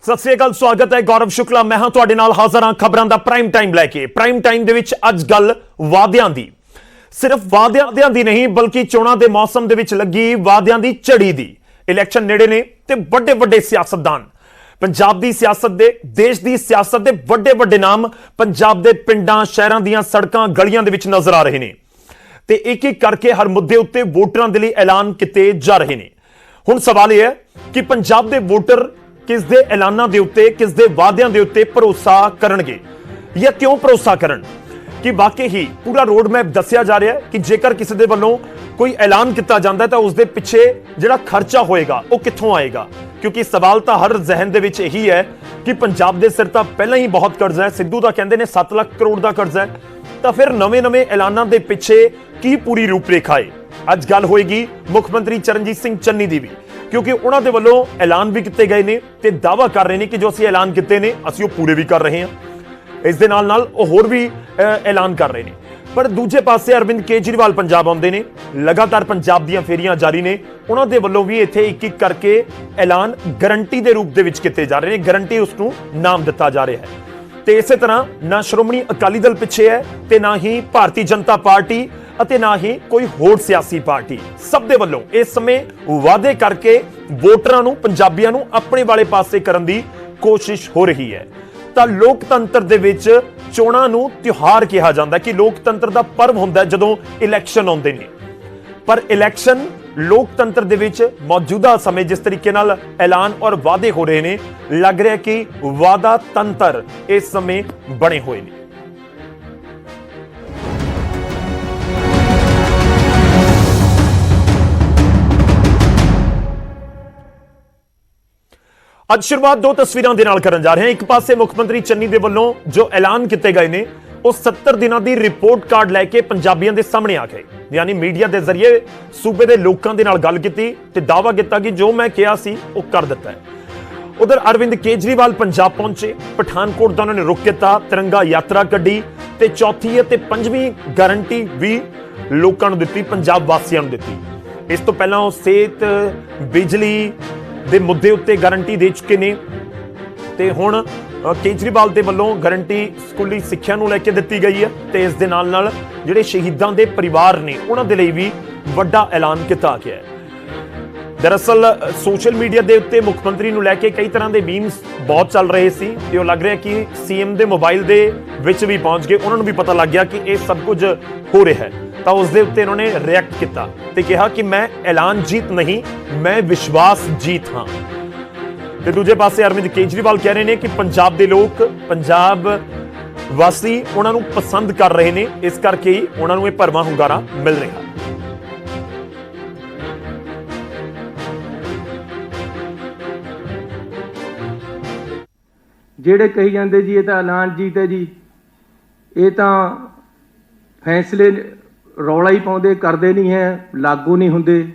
सत श्री अकाल, स्वागत है। गौरव शुक्ला मैं हां तुहाडे नाल हाज़र हां खबरां दा प्राइम टाइम लैके। प्राइम टाइम दे विच अज गल वादियां दी, सिर्फ वादियां दी नहीं बल्कि चोणां दे मौसम दे विच लगी वादियां दी झड़ी दी। इलैक्शन नेड़े ने ते वड्डे वड्डे सियासतदान पंजाब दी सियासत दे, देश दी सियासत दे वड्डे वड्डे नाम पंजाब दे पिंडां शहरां दीयां सड़कां गलियां दे विच नजर आ रहे ने ते एक एक करके हर मुद्दे उत्ते वोटरां दे लई ऐलान किते जा रहे ने। हुण सवाल यह है कि पंजाब दे वोटर किस दे ऐलानां दे उत्ते, किस दे वादियां दे उत्ते भरोसा करनगे या क्यों भरोसा करन कि वाकई ही पूरा रोड मैप दस्सिया जा रहा है कि जेकर किसी दे वल्लों कोई ऐलान किया जाता है तो उसके पिछे जिहड़ा खर्चा होएगा वो कित्थों आएगा। क्योंकि सवाल तो हर जहन दे विच यही है कि पंजाब दे सिर तां पहलां ही बहुत कर्जा है। सिद्धू दा कहंदे ने 7 लाख करोड़ का कर्जा है, तो फिर नवे नवे ऐलानां दे पिछे की पूरी रूपरेखा है। अज गल होएगी मुख मंत्री चरणजीत सिंह चन्नी दी भी, क्योंकि उन्हां दे वल्लों ऐलान भी किए गए ने ते दावा कर रहे हैं कि जो असीं ऐलान किए ने असीं वो पूरे भी कर रहे हैं। इस दे नाल नाल होर भी ऐलान कर रहे हैं। पर दूजे पासे अरविंद केजरीवाल पंजाब आउंदे ने, लगातार पंजाब दीयां फेरियां जारी ने। उन्हां दे वल्लों भी इत्थे एक एक करके ऐलान गारंटी दे रूप दे विच किए जा रहे हैं, गारंटी उसनूं नाम दिता जा रहा है। ते इसे तरह ना श्रोमणी अकाली दल पिछे है ते ना ही भारतीय जनता पार्टी ਅਤੇ ना ही कोई होर सियासी पार्टी। सब दे वल्लों इस समय वादे करके वोटरां नूं, पंजाबियां नूं अपने वाले पासे करन दी कोशिश हो रही है। तां लोकतंत्र दे विच चोणां नूं त्योहार कहा जांदा कि लोकतंत्र दा पर्व हुंदा है जदों इलैक्शन आउंदे ने। पर इलैक्शन लोकतंत्र दे विच मौजूदा समय जिस तरीके नाल ऐलान और वादे हो रहे ने, लग रहा है कि वादा तंत्र इस समय बने हुए ने। ਅੱਜ शुरुआत दो तस्वीरों के नाल करन जा रहे हैं। एक पासे मुख मंत्री चन्नी दे वल्लों जो ऐलान किए गए ने वो 70 दिनों की रिपोर्ट कार्ड लैके पंजाबियों के सामने आ गए, यानी मीडिया के जरिए सूबे के लोगों के नाल गल की ते दावा किया कि जो मैं कहा सी वो कर दिता है। उधर अरविंद केजरीवाल पंजाब पहुंचे, पठानकोट का उन्होंने रुख किया, तिरंगा यात्रा कड्डी ते चौथी ते पंजवीं गारंटी भी लोगों को दी, पंजाब वासियों को दी। इस तो पहला वो सेहत, बिजली दे मुद्दे उत्ते गारंटी दे चुके ने ते हुण केजरीवाल दे वल्लों गारंटी स्कूली सिੱਖਿਆ ਨੂੰ लेके ਦਿੱਤੀ गई है ते इस दे नाल नाल ਜਿਹੜੇ शहीदां दे परिवार ने उन्हां दे लई भी ਵੱਡਾ ऐलान किया गया है। दरअसल सोशल मीडिया के उत्ते मुख मंत्री नूं लैके कई तरह के मीम्स बहुत चल रहे सी ते लग रहा है कि सीएम दे मोबाइल दे विच भी पहुंच गए, उन्होंने भी पता लग गया कि यह सब कुछ हो रहा है। तो उस दे उत्ते इन्होंने रिएक्ट किया ते कहा कि मैं ऐलान जीत नहीं, मैं विश्वास जीत हाँ। ते दूजे पासे अरविंद केजरीवाल कह रहे हैं कि पंजाब के लोग, पंजाब वासी उन्होंने पसंद कर रहे हैं, इस करके ही उन्होंने भरवां हुंगारा मिल रहा। ਜਿਹੜੇ ਕਹੀ ਜਾਂਦੇ ਜੀ ਇਹ ਤਾਂ ਐਲਾਨ ਜੀਤ ਹੈ ਜੀ, ਇਹ ਤਾਂ ਫੈਸਲੇ ਰੌਲਾ ਹੀ ਪਾਉਂਦੇ, ਕਰਦੇ ਨਹੀਂ ਹੈ, ਲਾਗੂ ਨਹੀਂ ਹੁੰਦੇ।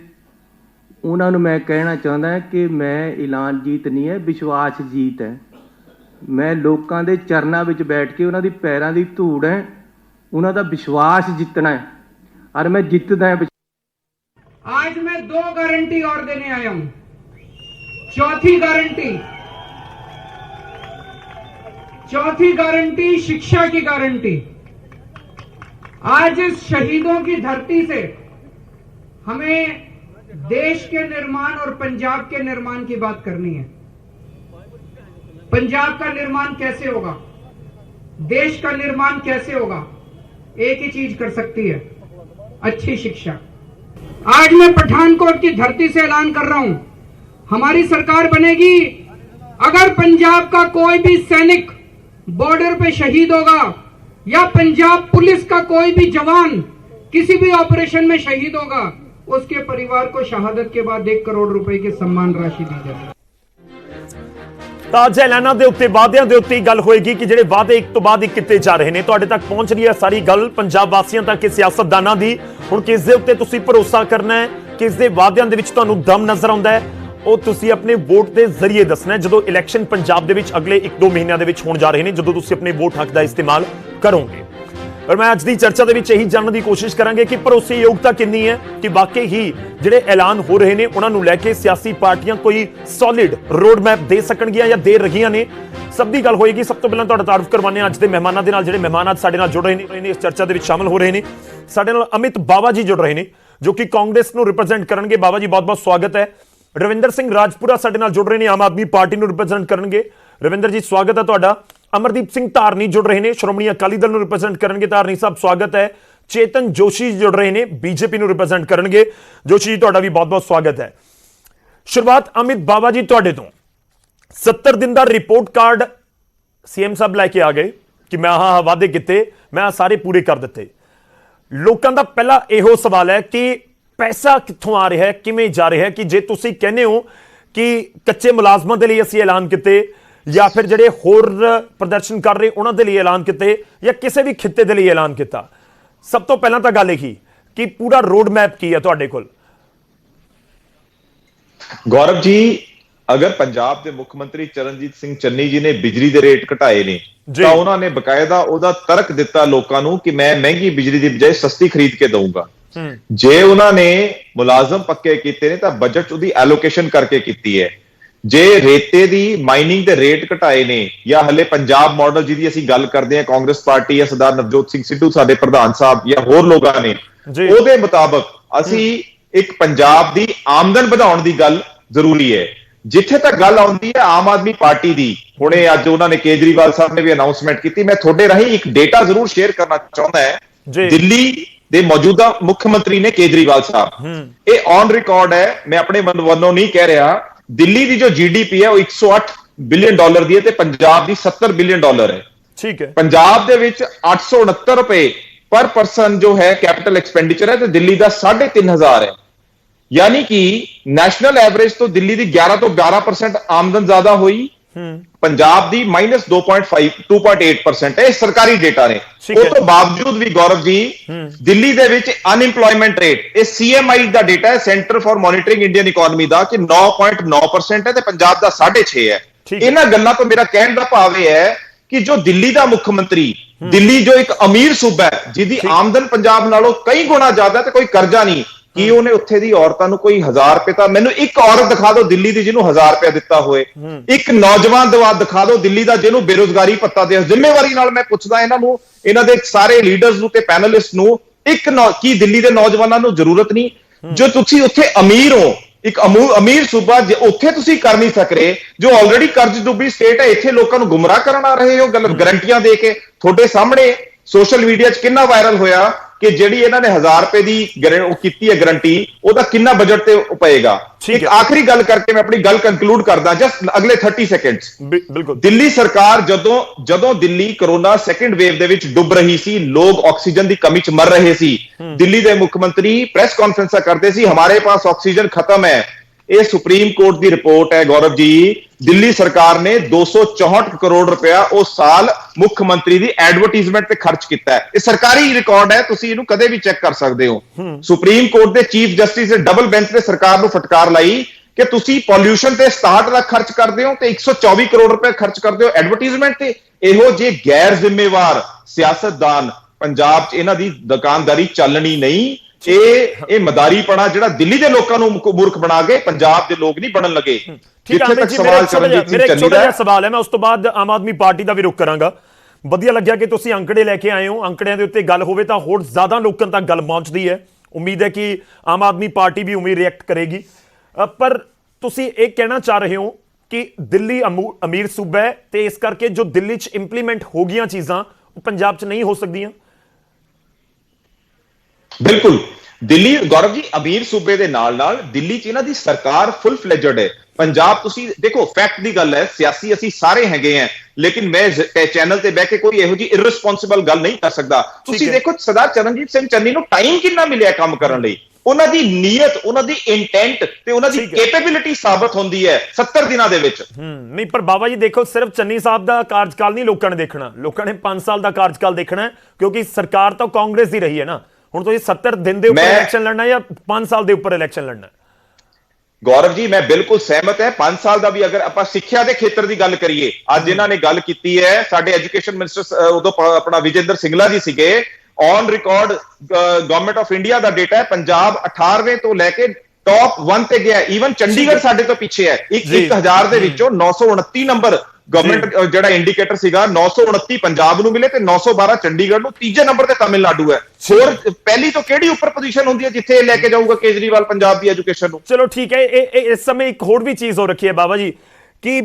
ਉਹਨਾਂ ਨੂੰ ਮੈਂ ਕਹਿਣਾ ਚਾਹੁੰਦਾ ਕਿ ਮੈਂ ਐਲਾਨ ਜੀਤ ਨਹੀਂ ਹੈ, ਵਿਸ਼ਵਾਸ ਜੀਤ ਹੈ। ਮੈਂ ਲੋਕਾਂ ਦੇ ਚਰਨਾਂ ਵਿੱਚ ਬੈਠ ਕੇ ਉਹਨਾਂ ਦੀ ਪੈਰਾਂ ਦੀ ਧੂੜ ਹੈ, ਉਹਨਾਂ ਦਾ ਵਿਸ਼ਵਾਸ ਜਿੱਤਣਾ ਹੈ और मैं जितदा है। आज मैं 2 गारंटी और देने आया हूं। चौथी गारंटी शिक्षा की गारंटी। आज इस शहीदों की धरती से हमें देश के निर्माण और पंजाब के निर्माण की बात करनी है। पंजाब का निर्माण कैसे होगा, देश का निर्माण कैसे होगा, एक ही चीज कर सकती है, अच्छी शिक्षा। आज मैं पठानकोट की धरती से ऐलान कर रहा हूं, हमारी सरकार बनेगी अगर पंजाब का कोई भी सैनिक बॉर्डर पे शहीद होगा या पंजाब पुलिस का कोई भी जवान किसी भी ऑपरेशन में शहीद होगा, उसके परिवार को शहादत के बाद 1 करोड़ रुपए की सम्मान राशि दी जाएगी। ताज ऐलानां दे उत्ते वादियां दे उत्ते गल होएगी कि जिहड़े वादे एक तो बाद एक किए जा रहे हैं। तुहाडे तक पहुंच रही है सारी गल पंजाब वासियों तक, सियासतदानां दी। हुण किस दे उत्ते तुसीं भरोसा करना है, किस दे वादियां दे विच तुहानूं दम नज़र आउंदा है, ਉਹ ਤੁਸੀਂ ਆਪਣੇ ਵੋਟ ਦੇ ਜ਼ਰੀਏ ਦੱਸਣਾ ਜਦੋਂ ਇਲੈਕਸ਼ਨ ਪੰਜਾਬ ਦੇ ਵਿੱਚ ਅਗਲੇ 1-2 ਮਹੀਨਿਆਂ ਦੇ ਵਿੱਚ ਹੋਣ ਜਾ ਰਹੇ ਨੇ, ਜਦੋਂ ਤੁਸੀਂ ਆਪਣੇ ਵੋਟ ਹੱਕ ਦਾ ਇਸਤੇਮਾਲ ਕਰੋਗੇ। ਪਰ ਮੈਂ ਅੱਜ ਦੀ ਚਰਚਾ ਦੇ ਵਿੱਚ ਇਹੀ ਜਾਣਨ ਦੀ ਕੋਸ਼ਿਸ਼ ਕਰਾਂਗੇ ਕਿ ਭਰੋਸੇਯੋਗਤਾ ਕਿੰਨੀ ਹੈ ਕਿ ਵਾਕਈ ਹੀ ਜਿਹੜੇ ਐਲਾਨ ਹੋ ਰਹੇ ਨੇ ਉਹਨਾਂ ਨੂੰ ਲੈ ਕੇ ਸਿਆਸੀ ਪਾਰਟੀਆਂ ਕੋਈ ਸੋਲਿਡ ਰੋਡ ਮੈਪ ਦੇ ਸਕਣਗੀਆਂ ਜਾਂ ਦੇ ਰਹੀਆਂ ਨੇ। ਸਭ ਦੀ ਗੱਲ ਹੋਏਗੀ। ਸਭ ਤੋਂ ਪਹਿਲਾਂ ਤੁਹਾਡਾ ਤਾਰਫ ਕਰਵਾਉਂਦੇ ਹਾਂ ਅੱਜ ਦੇ ਮਹਿਮਾਨਾਂ ਦੇ ਨਾਲ, ਜਿਹੜੇ ਮਹਿਮਾਨ ਅੱਜ ਸਾਡੇ ਨਾਲ ਜੁੜ ਰਹੇ ਨੇ, ਇਸ ਚਰਚਾ ਦੇ ਵਿੱਚ ਸ਼ਾਮਲ ਹੋ ਰਹੇ ਨੇ। ਸਾਡੇ ਨਾਲ ਅਮਿਤ ਬਾਵਾ ਜੀ ਜੁੜ ਰਹੇ ਨੇ ਜੋ ਕਿ ਕਾਂਗਰਸ ਨੂੰ ਰਿਪਰੈਜ਼ੈਂਟ ਕਰਨਗੇ। ਬਾਵਾ ਜੀ ਬਹੁਤ ਬਹੁਤ ਸਵਾਗਤ ਹੈ। ਰਵਿੰਦਰ ਸਿੰਘ ਰਾਜਪੁਰਾ ਸਾਡੇ ਨਾਲ ਜੁੜ ਰਹੇ ਨੇ, ਆਮ ਆਦਮੀ ਪਾਰਟੀ ਨੂੰ ਰਿਪਰੈਜ਼ੈਂਟ ਕਰਨਗੇ। ਰਵਿੰਦਰ ਜੀ ਸਵਾਗਤ ਹੈ ਤੁਹਾਡਾ। ਅਮਰਦੀਪ ਸਿੰਘ ਧਾਰਨੀ ਜੁੜ ਰਹੇ ਨੇ, ਸ਼੍ਰੋਮਣੀ ਅਕਾਲੀ ਦਲ ਨੂੰ ਰਿਪਰੈਜ਼ੈਂਟ ਕਰਨਗੇ। ਧਾਰਨੀ ਸਾਹਿਬ ਸਵਾਗਤ ਹੈ। ਚੇਤਨ ਜੋਸ਼ੀ ਜੁੜ ਰਹੇ ਨੇ, ਬੀਜੇਪੀ ਨੂੰ ਰਿਪਰੈਜ਼ੈਂਟ ਕਰਨਗੇ। ਜੋਸ਼ੀ ਜੀ ਤੁਹਾਡਾ ਵੀ ਬਹੁਤ ਬਹੁਤ ਸਵਾਗਤ ਹੈ। ਸ਼ੁਰੂਆਤ ਅਮਿਤ ਬਾਵਾ ਜੀ ਤੁਹਾਡੇ ਤੋਂ। 70 ਦਿਨ ਦਾ ਰਿਪੋਰਟ ਕਾਰਡ ਸੀਐਮ ਸਾਹਿਬ ਲੈ ਕੇ ਆ ਗਏ ਕਿ ਮੈਂ ਆਹ ਵਾਅਦੇ ਕੀਤੇ, ਮੈਂ ਸਾਰੇ ਪੂਰੇ ਕਰ ਦਿੱਤੇ। ਲੋਕਾਂ ਦਾ ਪਹਿਲਾ ਇਹੋ ਸਵਾਲ ਹੈ ਕਿ ਪੈਸਾ ਕਿੱਥੋਂ ਆ ਰਿਹਾ ਹੈ, ਕਿਵੇਂ ਜਾ ਰਿਹਾ ਹੈ? ਕਿ ਜੇ ਤੁਸੀਂ ਕਹਿੰਦੇ ਹੋ ਕਿ ਕੱਚੇ ਮੁਲਾਜ਼ਮਾਂ ਦੇ ਲਈ ਅਸੀਂ ਐਲਾਨ ਕੀਤੇ ਜਾਂ ਫਿਰ ਜਿਹੜੇ ਹੋਰ ਪ੍ਰਦਰਸ਼ਨ ਕਰ ਰਹੇ ਉਹਨਾਂ ਦੇ ਲਈ ਐਲਾਨ ਕੀਤੇ ਜਾਂ ਕਿਸੇ ਵੀ ਖਿੱਤੇ ਦੇ ਲਈ ਐਲਾਨ ਕੀਤਾ, ਸਭ ਤੋਂ ਪਹਿਲਾਂ ਤਾਂ ਗੱਲ ਇਹੀ ਕਿ ਪੂਰਾ ਰੋਡ ਮੈਪ ਕੀ ਹੈ ਤੁਹਾਡੇ ਕੋਲ? ਗੌਰਵ ਜੀ, ਅਗਰ ਪੰਜਾਬ ਦੇ ਮੁੱਖ ਮੰਤਰੀ ਚਰਨਜੀਤ ਸਿੰਘ ਚੰਨੀ ਜੀ ਨੇ ਬਿਜਲੀ ਦੇ ਰੇਟ ਘਟਾਏ ਨੇ ਤਾਂ ਉਹਨਾਂ ਨੇ ਬਕਾਇਦਾ ਉਹਦਾ ਤਰਕ ਦਿੱਤਾ ਲੋਕਾਂ ਨੂੰ ਕਿ ਮੈਂ ਮਹਿੰਗੀ ਬਿਜਲੀ ਦੀ ਬਜਾਏ ਸਸਤੀ ਖਰੀਦ ਕੇ ਦਊਂਗਾ। ਜੇ ਉਹਨਾਂ ਨੇ ਮੁਲਾਜ਼ਮ ਪੱਕੇ ਕੀਤੇ ਨੇ ਤਾਂ ਬਜਟ ਉਹਦੀ ਐਲੋਕੇਸ਼ਨ ਕਰਕੇ ਕੀਤੀ ਹੈ। ਜੇ ਰੇਤੇ ਦੀ ਮਾਈਨਿੰਗ ਦੇ ਰੇਟ ਘਟਾਏ ਨੇ ਜਾਂ ਹਲੇ ਪੰਜਾਬ ਮਾਡਲ ਜਿਹਦੀ ਅਸੀਂ ਗੱਲ ਕਰਦੇ ਹਾਂ, ਕਾਂਗਰਸ ਪਾਰਟੀ ਜਾਂ ਸਰਦਾਰ ਨਵਜੋਤ ਸਿੰਘ ਸਿੱਧੂ ਸਾਡੇ ਪ੍ਰਧਾਨ ਸਾਹਿਬ ਜਾਂ ਹੋਰ ਲੋਕਾਂ ਨੇ, ਉਹਦੇ ਮੁਤਾਬਕ ਅਸੀਂ ਇੱਕ ਪੰਜਾਬ ਦੀ ਆਮਦਨ ਵਧਾਉਣ ਦੀ ਗੱਲ ਜ਼ਰੂਰੀ ਹੈ। ਜਿੱਥੇ ਤੱਕ ਗੱਲ ਆਉਂਦੀ ਹੈ ਆਮ ਆਦਮੀ ਪਾਰਟੀ ਦੀ, ਹੁਣੇ ਅੱਜ ਉਹਨਾਂ ਨੇ ਕੇਜਰੀਵਾਲ ਸਾਹਿਬ ਨੇ ਵੀ ਅਨਾਉਂਸਮੈਂਟ ਕੀਤੀ। ਮੈਂ ਤੁਹਾਡੇ ਰਾਹੀਂ ਇੱਕ ਡੇਟਾ ਜ਼ਰੂਰ ਸ਼ੇਅਰ ਕਰਨਾ ਚਾਹੁੰਦਾ ਹੈ। ਦਿੱਲੀ ਦੇ ਮੌਜੂਦਾ ਮੁੱਖ ਮੰਤਰੀ ਨੇ ਕੇਜਰੀਵਾਲ ਸਾਹਿਬ, ਇਹ ਔਨ ਰਿਕਾਰਡ ਹੈ, ਮੈਂ ਆਪਣੇ ਮਨ ਵੱਲੋਂ ਨਹੀਂ ਕਹਿ ਰਿਹਾ। ਦਿੱਲੀ ਦੀ ਜੋ ਜੀਡੀਪੀ ਹੈ ਉਹ 108 ਬਿਲੀਅਨ ਡਾਲਰ ਦੀ ਹੈ ਤੇ ਪੰਜਾਬ ਦੀ 70 ਬਿਲੀਅਨ ਡਾਲਰ ਹੈ। ਠੀਕ ਹੈ। ਪੰਜਾਬ ਦੇ ਵਿੱਚ 869 ਰੁਪਏ ਪਰ ਪਰਸਨ ਜੋ ਹੈ ਕੈਪੀਟਲ ਐਕਸਪੈਂਡੀਚਰ ਹੈ ਤੇ ਦਿੱਲੀ ਦਾ 3500 ਹੈ। ਯਾਨੀ ਕਿ ਨੈਸ਼ਨਲ ਐਵਰੇਜ ਤੋਂ ਦਿੱਲੀ ਦੀ 11 ਤੋਂ 12% ਆਮਦਨ ਜ਼ਿਆਦਾ ਹੋਈ, ਪੰਜਾਬ ਦੀ -2.8% ਹੈ। ਇਹ ਸਰਕਾਰੀ ਡੇਟਾ ਨੇ। ਉਸ ਤੋਂ ਬਾਵਜੂਦ ਵੀ ਗੌਰਵ ਜੀ, ਦਿੱਲੀ ਦੇ ਵਿੱਚ ਅਨਇੰਪਲੋਇਮੈਂਟ ਰੇਟ, ਇਹ ਸੀਐਮਆਈ ਦਾ ਡੇਟਾ ਹੈ, centre for monitoring Indian economy ਦਾ, ਕਿ 9.9% ਹੈ ਤੇ ਪੰਜਾਬ ਦਾ 6.5% ਹੈ। ਇਹਨਾਂ ਗੱਲਾਂ ਤੋਂ ਮੇਰਾ ਕਹਿਣ ਦਾ ਭਾਵ ਇਹ ਹੈ ਕਿ ਜੋ ਦਿੱਲੀ ਦਾ ਮੁੱਖ ਮੰਤਰੀ, ਦਿੱਲੀ ਜੋ ਇੱਕ ਅਮੀਰ ਸੂਬਾ ਹੈ ਜਿਹਦੀ ਆਮਦਨ ਪੰਜਾਬ ਨਾਲੋਂ ਕਈ ਗੁਣਾ ਜ਼ਿਆਦਾ ਤੇ ਕੋਈ ਕਰਜ਼ਾ ਨਹੀਂ, ਕੀ ਉਹਨੇ ਉੱਥੇ ਦੀ ਔਰਤਾਂ ਨੂੰ ਕੋਈ 1000 ਰੁਪਏ ਤਾਂ, ਮੈਨੂੰ ਇੱਕ ਔਰਤ ਦਿਖਾ ਦਿਓ ਦਿੱਲੀ ਦੀ ਜਿਹਨੂੰ 1000 ਰੁਪਏ ਦਿੱਤਾ ਹੋਏ। ਇੱਕ ਨੌਜਵਾਨ ਦਿਖਾ ਦਿਓ ਦਿੱਲੀ ਦਾ ਜਿਹਨੂੰ ਬੇਰੁਜ਼ਗਾਰੀ ਭੱਤਾ ਦੇ। ਜ਼ਿੰਮੇਵਾਰੀ ਨਾਲ ਮੈਂ ਪੁੱਛਦਾ ਇਹਨਾਂ ਨੂੰ, ਇਹਨਾਂ ਦੇ ਸਾਰੇ ਲੀਡਰਸ ਨੂੰ ਤੇ ਪੈਨਲਿਸਟ ਨੂੰ, ਕੀ ਦਿੱਲੀ ਦੇ ਨੌਜਵਾਨਾਂ ਨੂੰ ਜ਼ਰੂਰਤ ਨਹੀਂ? ਜੋ ਤੁਸੀਂ ਉੱਥੇ ਅਮੀਰ ਹੋ, ਇੱਕ ਅਮੀਰ ਸੂਬਾ, ਉੱਥੇ ਤੁਸੀਂ ਕਰ ਨਹੀਂ ਸਕ ਰਹੇ, ਜੋ ਆਲਰੇਡੀ ਕਰਜ਼ ਡੁੱਬੀ ਸਟੇਟ ਹੈ, ਇੱਥੇ ਲੋਕਾਂ ਨੂੰ ਗੁੰਮਰਾਹ ਕਰਨ ਆ ਰਹੇ ਹੋ ਗਰੰਟੀਆਂ ਦੇ ਕੇ। ਤੁਹਾਡੇ ਸਾਹਮਣੇ ਸੋਸ਼ਲ ਮੀਡੀਆ 'ਚ ਕਿੰਨਾ ਵਾਇਰਲ ਹੋਇਆ ਕਿ ਜਿਹੜੀ ਇਹਨਾਂ ਨੇ 1000 ਰੁਪਏ ਦੀ ਉਹ ਕੀਤੀ ਹੈ ਗਰੰਟੀ, ਉਹਦਾ ਕਿੰਨਾ ਬਜਟ ਤੇ ਪਏਗਾ। ਇੱਕ ਆਖਰੀ ਗੱਲ ਕਰਕੇ ਮੈਂ ਆਪਣੀ ਗੱਲ ਕੰਕਲੂਡ ਕਰਦਾ, ਜਸਟ ਅਗਲੇ 30 ਸੈਕਿੰਡਸ। ਬਿਲਕੁਲ। ਦਿੱਲੀ ਸਰਕਾਰ ਜਦੋਂ ਦਿੱਲੀ ਕਰੋਨਾ ਸੈਕੰਡ ਵੇਵ ਦੇ ਵਿੱਚ ਡੁੱਬ ਰਹੀ ਸੀ, ਲੋਕ ਆਕਸੀਜਨ ਦੀ ਕਮੀ 'ਚ ਮਰ ਰਹੇ ਸੀ, ਦਿੱਲੀ ਦੇ ਮੁੱਖ ਮੰਤਰੀ ਪ੍ਰੈਸ ਕਾਨਫਰੰਸਾਂ ਕਰਦੇ ਸੀ, ਹਮਾਰੇ ਪਾਸ ਆਕਸੀਜਨ ਖਤਮ ਹੈ। ਇਹ ਸੁਪਰੀਮ ਕੋਰਟ ਦੀ ਰਿਪੋਰਟ ਹੈ ਗੌਰਵ ਜੀ। ਦਿੱਲੀ ਸਰਕਾਰ ਨੇ 264 ਕਰੋੜ ਰੁਪਇਆ ਉਸ ਸਾਲ ਮੁੱਖ ਮੰਤਰੀ ਦੀ ਐਡਵਰਟਾਈਜ਼ਮੈਂਟ ਤੇ ਖਰਚ ਕੀਤਾ ਹੈ। ਇਹ ਸਰਕਾਰੀ ਰਿਕਾਰਡ ਹੈ, ਤੁਸੀਂ ਇਹਨੂੰ ਕਦੇ ਵੀ ਚੈੱਕ ਕਰ ਸਕਦੇ ਹੋ। ਸੁਪਰੀਮ ਕੋਰਟ ਦੇ ਚੀਫ ਜਸਟਿਸ ਦੇ ਡਬਲ ਬੈਂਚ ਨੇ ਸਰਕਾਰ ਨੂੰ ਫਟਕਾਰ ਲਾਈ ਕਿ ਤੁਸੀਂ ਪੋਲਿਊਸ਼ਨ ਤੇ 67 ਲੱਖ ਖਰਚ ਕਰਦੇ ਹੋ ਤੇ 124 ਕਰੋੜ ਰੁਪਏ ਖਰਚ ਕਰਦੇ ਹੋ ਐਡਵਰਟਾਈਜ਼ਮੈਂਟ ਤੇ। ਇਹੋ ਜਿਹੇ ਗੈਰ ਜ਼ਿੰਮੇਵਾਰ ਸਿਆਸਤਦਾਨ ਪੰਜਾਬ 'ਚ, ਇਹਨਾਂ ਦੀ ਦੁਕਾਨਦਾਰੀ ਚੱਲਣੀ ਨਹੀਂ। ਇਹ ਮਦਾਰੀਪਣਾ ਜਿਹੜਾ ਦਿੱਲੀ ਦੇ ਲੋਕਾਂ ਨੂੰ ਮੂਰਖ ਬਣਾ ਕੇ ਪੰਜਾਬ ਦੇ ਲੋਕ ਨਹੀਂ ਬਣਨ ਲੱਗੇ। ਜਿੱਥੇ ਤੱਕ ਸਵਾਲ ਚਰਨਜੀਤ ਸਿੰਘ ਚੰਨੀ ਦਾ ਸਵਾਲ ਹੈ, ਮੈਂ ਉਸ ਤੋਂ ਬਾਅਦ ਆਮ ਆਦਮੀ ਪਾਰਟੀ ਦਾ ਵੀ ਰੁਖ ਕਰਾਂਗਾ। ਵਧੀਆ ਲੱਗਿਆ ਕਿ ਤੁਸੀਂ ਅੰਕੜੇ ਲੈ ਕੇ ਆਏ ਹੋ। ਅੰਕੜਿਆਂ ਦੇ ਉੱਤੇ ਗੱਲ ਹੋਵੇ ਤਾਂ ਹੋਰ ਜ਼ਿਆਦਾ ਲੋਕਾਂ ਤੱਕ ਗੱਲ ਪਹੁੰਚਦੀ ਹੈ। ਉਮੀਦ ਹੈ ਕਿ ਆਮ ਆਦਮੀ ਪਾਰਟੀ ਵੀ ਉਮੀਦ ਰਿਐਕਟ ਕਰੇਗੀ। ਪਰ ਤੁਸੀਂ ਇਹ ਕਹਿਣਾ ਚਾਹ ਰਹੇ ਹੋ ਕਿ ਦਿੱਲੀ ਅਮੀਰ ਸੂਬਾ ਹੈ ਤੇ ਇਸ ਕਰਕੇ ਜੋ ਦਿੱਲੀ 'ਚ ਇੰਪਲੀਮੈਂਟ ਹੋ ਗਈਆਂ ਚੀਜ਼ਾਂ ਉਹ ਪੰਜਾਬ 'ਚ ਨਹੀਂ ਹੋ ਸਕਦੀਆਂ। ਬਿਲਕੁਲ। ਦਿੱਲੀ, ਗੌਰਵ ਜੀ, ਅਮੀਰ ਸੂਬੇ ਦੇ ਨਾਲ ਦਿੱਲੀ 'ਚ ਇਹਨਾਂ ਦੀ ਸਰਕਾਰ ਫੁੱਲ ਫਲੈਜਡ ਹੈ। ਪੰਜਾਬ, ਤੁਸੀਂ ਦੇਖੋ, ਫੈਕਟ ਦੀ ਗੱਲ ਹੈ, ਸਿਆਸੀ ਅਸੀਂ ਸਾਰੇ ਹੈਗੇ ਆ, ਲੇਕਿਨ ਮੈਂ ਚੈਨਲ ਤੇ ਬਹਿ ਕੇ ਕੋਈ ਇਹੋ ਜਿਹੀ ਇਰਰਿਸਪੌਂਸਿਬਲ ਗੱਲ ਨਹੀਂ ਕਰ ਸਕਦਾ। ਤੁਸੀਂ ਦੇਖੋ ਸਰਦਾਰ ਚਰਨਜੀਤ ਸਿੰਘ ਚੰਨੀ ਨੂੰ ਟਾਈਮ ਕਿੰਨਾ ਮਿਲਿਆ ਕੰਮ ਕਰਨ ਲਈ। ਉਹਨਾਂ ਦੀ ਨੀਅਤ, ਉਹਨਾਂ ਦੀ ਇੰਟੈਂਟ ਤੇ ਉਹਨਾਂ ਦੀ ਕੈਪੇਬਿਲਿਟੀ ਸਾਬਤ ਹੁੰਦੀ ਹੈ 70 ਦਿਨਾਂ ਦੇ ਵਿੱਚ। ਨਹੀਂ, ਪਰ ਬਾਬਾ ਜੀ ਦੇਖੋ, ਸਿਰਫ ਚੰਨੀ ਸਾਹਿਬ ਦਾ ਕਾਰਜਕਾਲ ਨਹੀਂ ਲੋਕਾਂ ਨੇ ਦੇਖਣਾ, ਲੋਕਾਂ ਨੇ 5 ਸਾਲ ਦਾ ਕਾਰਜਕਾਲ ਦੇਖਣਾ, ਕਿਉਂਕਿ ਸਰਕਾਰ ਤਾਂ ਕਾਂਗਰਸ ਦੀ ਰਹੀ ਹੈ ਨਾ। ਹੁਣ ਤੁਸੀਂ 70 ਦਿਨ ਦੇ ਉੱਪਰ ਇਲੈਕਸ਼ਨ ਲੜਨਾ ਜਾਂ 5 ਸਾਲ ਦੇ ਉੱਪਰ ਇਲੈਕਸ਼ਨ ਲੜਨਾ? ਗੌਰਵ ਜੀ ਮੈਂ ਬਿਲਕੁਲ ਸਹਿਮਤ ਹੈ। 5 ਸਾਲ ਦਾ ਵੀ ਅਗਰ ਆਪਾਂ ਸਿੱਖਿਆ ਦੇ ਖੇਤਰ ਦੀ ਗੱਲ ਕਰੀਏ, ਅੱਜ ਇਹਨਾਂ ਨੇ ਗੱਲ ਕੀਤੀ ਹੈ, ਸਾਡੇ ਐਜੂਕੇਸ਼ਨ ਮਿਨਿਸਟਰ ਉਦੋਂ ਆਪਣਾ ਵਿਜੇਂਦਰ ਸਿੰਗਲਾ ਜੀ ਸੀਗੇ, on record government of India the data ਹੈ, ਪੰਜਾਬ 18ਵੇਂ ਤੋਂ ਲੈ ਕੇ ਟੌਪ 1 ਤੇ ਗਿਆ। ਈਵਨ ਚੰਡੀਗੜ੍ਹ ਸਾਡੇ ਤੋਂ ਪਿੱਛੇ ਹੈ। 1000 ਦੇ ਵਿੱਚੋਂ 929 ਨੰਬਰ ਗਵਰਨਮੈਂਟ ਜਿਹੜਾ ਇੰਡੀਕੇਟਰ ਸੀਗਾ, 929 ਪੰਜਾਬ ਨੂੰ ਮਿਲੇ ਤੇ 912 ਚੰਡੀਗੜ੍ਹ ਨੂੰ, ਤੀਜੇ ਨੰਬਰ ਤੇ ਤਾਮਿਲਨਾਡੂ ਹੈ। ਹੋਰ ਪਹਿਲੀ ਤੋਂ ਕਿਹੜੀ ਉੱਪਰ ਪੋਜੀਸ਼ਨ ਹੁੰਦੀ ਹੈ ਜਿੱਥੇ ਲੈ ਕੇ ਜਾਊਗਾ ਕੇਜਰੀਵਾਲ ਪੰਜਾਬ ਦੀ ਐਜੂਕੇਸ਼ਨ ਨੂੰ? ਚਲੋ ਠੀਕ ਹੈ, ਇਹ ਇਸ ਸਮੇਂ ਇੱਕ ਹੋਰ ਵੀ ਚੀਜ਼ ਹੋ ਰੱਖੀ ਹੈ ਬਾਬਾ ਜੀ ਕਿ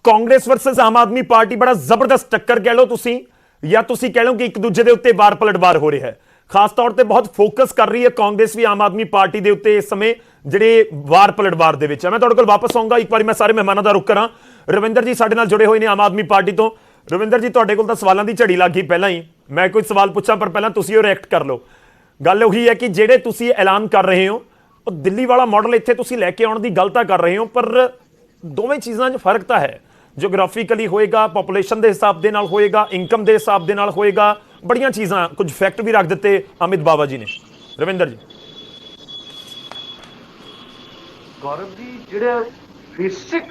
ਕਾਂਗਰਸ ਵਰਸਸ ਆਮ ਆਦਮੀ ਪਾਰਟੀ ਬੜਾ ਜ਼ਬਰਦਸਤ ਟੱਕਰ ਕਹਿ ਲਓ ਤੁਸੀਂ, ਜਾਂ ਤੁਸੀਂ ਕਹਿ ਲਓ ਕਿ ਇੱਕ ਦੂਜੇ ਦੇ ਉੱਤੇ ਵਾਰ ਪਲਟਵਾਰ ਹੋ ਰਿਹਾ ਹੈ। ਖਾਸ ਤੌਰ ਤੇ ਬਹੁਤ ਫੋਕਸ ਕਰ ਰਹੀ ਹੈ ਕਾਂਗਰਸ ਵੀ ਆਮ ਆਦਮੀ ਪਾਰਟੀ ਦੇ ਉੱਤੇ ਇਸ ਸਮੇਂ ਜਿਹੜੇ ਵਾਰ ਪਲਟਵਾਰ ਦੇ ਵਿੱਚ ਹੈ। ਮੈਂ ਤੁਹਾਡੇ ਕੋਲ ਵਾਪਸ ਆਉਂਗਾ, ਇੱਕ ਵਾਰੀ ਮੈਂ ਸਾਰੇ ਮਹਿਮਾਨਾਂ ਦਾ ਰੁਖ ਕਰਾਂ। ਰਵਿੰਦਰ ਜੀ ਸਾਡੇ ਨਾਲ ਜੁੜੇ ਹੋਏ ਨੇ ਆਮ ਆਦਮੀ ਪਾਰਟੀ ਤੋਂ। ਰਵਿੰਦਰ ਜੀ ਤੁਹਾਡੇ ਕੋਲ ਤਾਂ ਸਵਾਲਾਂ ਦੀ ਝੜੀ ਲੱਗ ਗਈ ਪਹਿਲਾਂ ਹੀ, ਮੈਂ ਕੋਈ ਸਵਾਲ ਪੁੱਛਾਂ ਪਰ ਪਹਿਲਾਂ ਤੁਸੀਂ ਉਹ ਰਿਐਕਟ ਕਰ ਲਓ। ਗੱਲ ਉਹੀ ਹੈ ਕਿ ਜਿਹੜੇ ਤੁਸੀਂ ਐਲਾਨ ਕਰ ਰਹੇ ਹੋ ਉਹ ਦਿੱਲੀ ਵਾਲਾ ਮਾਡਲ ਇੱਥੇ ਤੁਸੀਂ ਲੈ ਕੇ ਆਉਣ ਦੀ ਗੱਲ ਤਾਂ ਕਰ ਰਹੇ ਹੋ, ਪਰ ਦੋਵੇਂ ਚੀਜ਼ਾਂ 'ਚ ਫਰਕ ਤਾਂ ਹੈ। ਜਿਓਗ੍ਰਾਫਿਕਲੀ ਹੋਏਗਾ, ਪੋਪੂਲੇਸ਼ਨ ਦੇ ਹਿਸਾਬ ਦੇ ਨਾਲ ਹੋਏਗਾ, ਇਨਕਮ ਦੇ ਹਿਸਾਬ ਦੇ ਨਾਲ ਹੋਏਗਾ, ਬੜੀਆਂ ਚੀਜ਼ਾਂ, ਕੁਝ ਫੈਕਟ ਵੀ ਰੱਖ ਦਿੱਤੇ ਅਮਿਤ ਬਾਵਾ ਜੀ ਨੇ। ਰਵਿੰਦਰ ਜੀ। ਗੌਰਵ ਜੀ, ਜਿਹੜਾ ਬੇਸਿਕ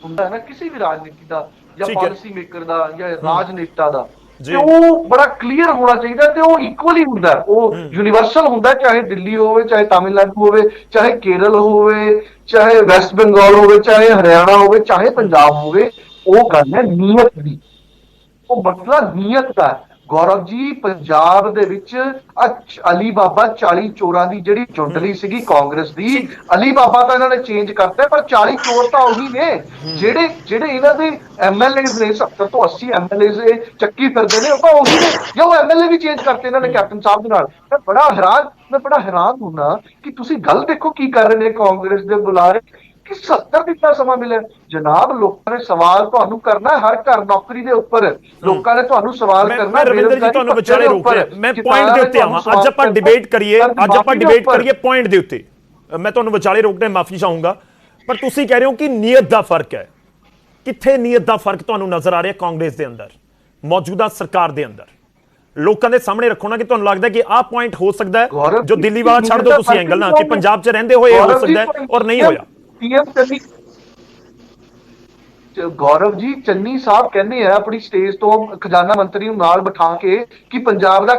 ਹੁੰਦਾ ਹੈ ਨਾ ਕਿਸੇ ਵੀ ਰਾਜਨੀਤੀ ਦਾ ਜਾਂ ਪਾਲਿਸੀ ਮੇਕਰ ਦਾ ਜਾਂ ਰਾਜਨੇਤਾ ਦਾ, ਤੇ ਉਹ ਬੜਾ ਕਲੀਅਰ ਹੋਣਾ ਚਾਹੀਦਾ ਤੇ ਉਹ ਇਕੁਅਲੀ ਹੁੰਦਾ, ਉਹ ਯੂਨੀਵਰਸਲ ਹੁੰਦਾ, ਚਾਹੇ ਦਿੱਲੀ ਹੋਵੇ, ਚਾਹੇ ਤਾਮਿਲਨਾਡੂ ਹੋਵੇ, ਚਾਹੇ ਕੇਰਲ ਹੋਵੇ, ਚਾਹੇ ਵੈਸਟ ਬੰਗਾਲ ਹੋਵੇ, ਚਾਹੇ ਹਰਿਆਣਾ ਹੋਵੇ, ਚਾਹੇ ਪੰਜਾਬ ਹੋਵੇ। ਉਹ ਗੱਲ ਹੈ ਨੀਅਤ ਦੀ, ਉਹ ਮਸਲਾ ਨੀਅਤ ਦਾ। ਗੌਰਵ ਜੀ, ਪੰਜਾਬ ਦੇ ਵਿੱਚ ਅਲੀ ਬਾਬਾ 40 ਚੋਰਾਂ ਦੀ ਜਿਹੜੀ ਚੁੰਡਲੀ ਸੀਗੀ ਕਾਂਗਰਸ ਦੀ, ਅਲੀ ਬਾਬਾ ਤਾਂ ਇਹਨਾਂ ਨੇ ਚੇਂਜ ਕਰਤਾ, ਪਰ 40 ਚੋਰ ਤਾਂ ਉਹੀ ਨੇ ਜਿਹੜੇ ਇਹਨਾਂ ਦੇ ਐਮਐਲਏਜ਼ ਨੇ। 70 ਤੋਂ 80 ਐਮਐਲਏ ਚੱਕੀ ਫਿਰਦੇ ਨੇ, ਉਹ ਤਾਂ ਉਹੀ ਨੇ, ਜਾਂ ਉਹ ਐਮਐਲਏ ਵੀ ਚੇਂਜ ਕਰਤੇ ਇਹਨਾਂ ਨੇ ਕੈਪਟਨ ਸਾਹਿਬ ਦੇ ਨਾਲ। ਮੈਂ ਬੜਾ ਹੈਰਾਨ ਹੁੰਦਾ ਕਿ ਤੁਸੀਂ ਗੱਲ ਦੇਖੋ ਕੀ ਕਰ ਰਹੇ ਨੇ ਕਾਂਗਰਸ ਦੇ ਬੁਲਾਰੇ ਕਿ 70 ਦਿਨ ਦਾ ਸਮਾਂ ਮਿਲਿਆ। ਜਨਾਬ, ਲੋਕਾਂ ਨੇ ਸਵਾਲ ਤੁਹਾਨੂੰ ਕਰਨਾ, ਹਰ ਘਰ ਨੌਕਰੀ ਦੇ ਉੱਪਰ ਲੋਕਾਂ ਨੇ ਤੁਹਾਨੂੰ ਸਵਾਲ ਕਰਨਾ। ਰਵਿੰਦਰ ਜੀ ਤੁਹਾਨੂੰ ਵਿਚਾਲੇ ਰੋਕ ਰਿਹਾ, ਮੈਂ ਪੁਆਇੰਟ ਦੇ ਉੱਤੇ ਆਵਾਂ। ਅੱਜ ਆਪਾਂ ਡਿਬੇਟ ਕਰੀਏ ਪੁਆਇੰਟ ਦੇ ਉੱਤੇ। ਮੈਂ ਤੁਹਾਨੂੰ ਵਿਚਾਲੇ ਰੋਕਣਾ ਮਾਫੀ ਚਾਹੂੰਗਾ, ਪਰ ਤੁਸੀਂ ਕਹਿ ਰਹੇ ਹੋ ਕਿ ਨੀਅਤ ਦਾ ਫਰਕ ਹੈ। ਕਿੱਥੇ ਨੀਅਤ ਦਾ ਫਰਕ ਤੁਹਾਨੂੰ ਨਜ਼ਰ ਆ ਰਿਹਾ ਕਾਂਗਰਸ ਦੇ ਅੰਦਰ, ਮੌਜੂਦਾ ਸਰਕਾਰ ਦੇ ਅੰਦਰ? ਲੋਕਾਂ ਦੇ ਸਾਹਮਣੇ ਰੱਖੋ ਨਾ ਕਿ ਤੁਹਾਨੂੰ ਲੱਗਦਾ ਕਿ ਆਹ ਪੁਆਇੰਟ ਹੋ ਸਕਦਾ ਹੈ ਜੋ ਦਿੱਲੀ ਵਾਲਾ ਛੱਡ ਦਿਓ ਤੁਸੀਂ ਐਂਗਲ ਨਾ, ਕਿ ਪੰਜਾਬ 'ਚ ਰਹਿੰਦੇ ਹੋਏ ਹੋ ਸਕਦਾ ਹੈ ਔਰ ਨਹੀਂ ਹੋਇਆ। ਗੌਰਵ ਜੀ, ਚੰਨੀ ਸਾਹਿਬ ਕਹਿੰਦੇ ਆ ਆਪਣੀ ਸਟੇਜ ਤੋਂ ਖਜ਼ਾਨਾ ਮੰਤਰੀ ਨੂੰ ਨਾਲ ਬਿਠਾ ਕੇ ਕਿ ਪੰਜਾਬ ਦਾ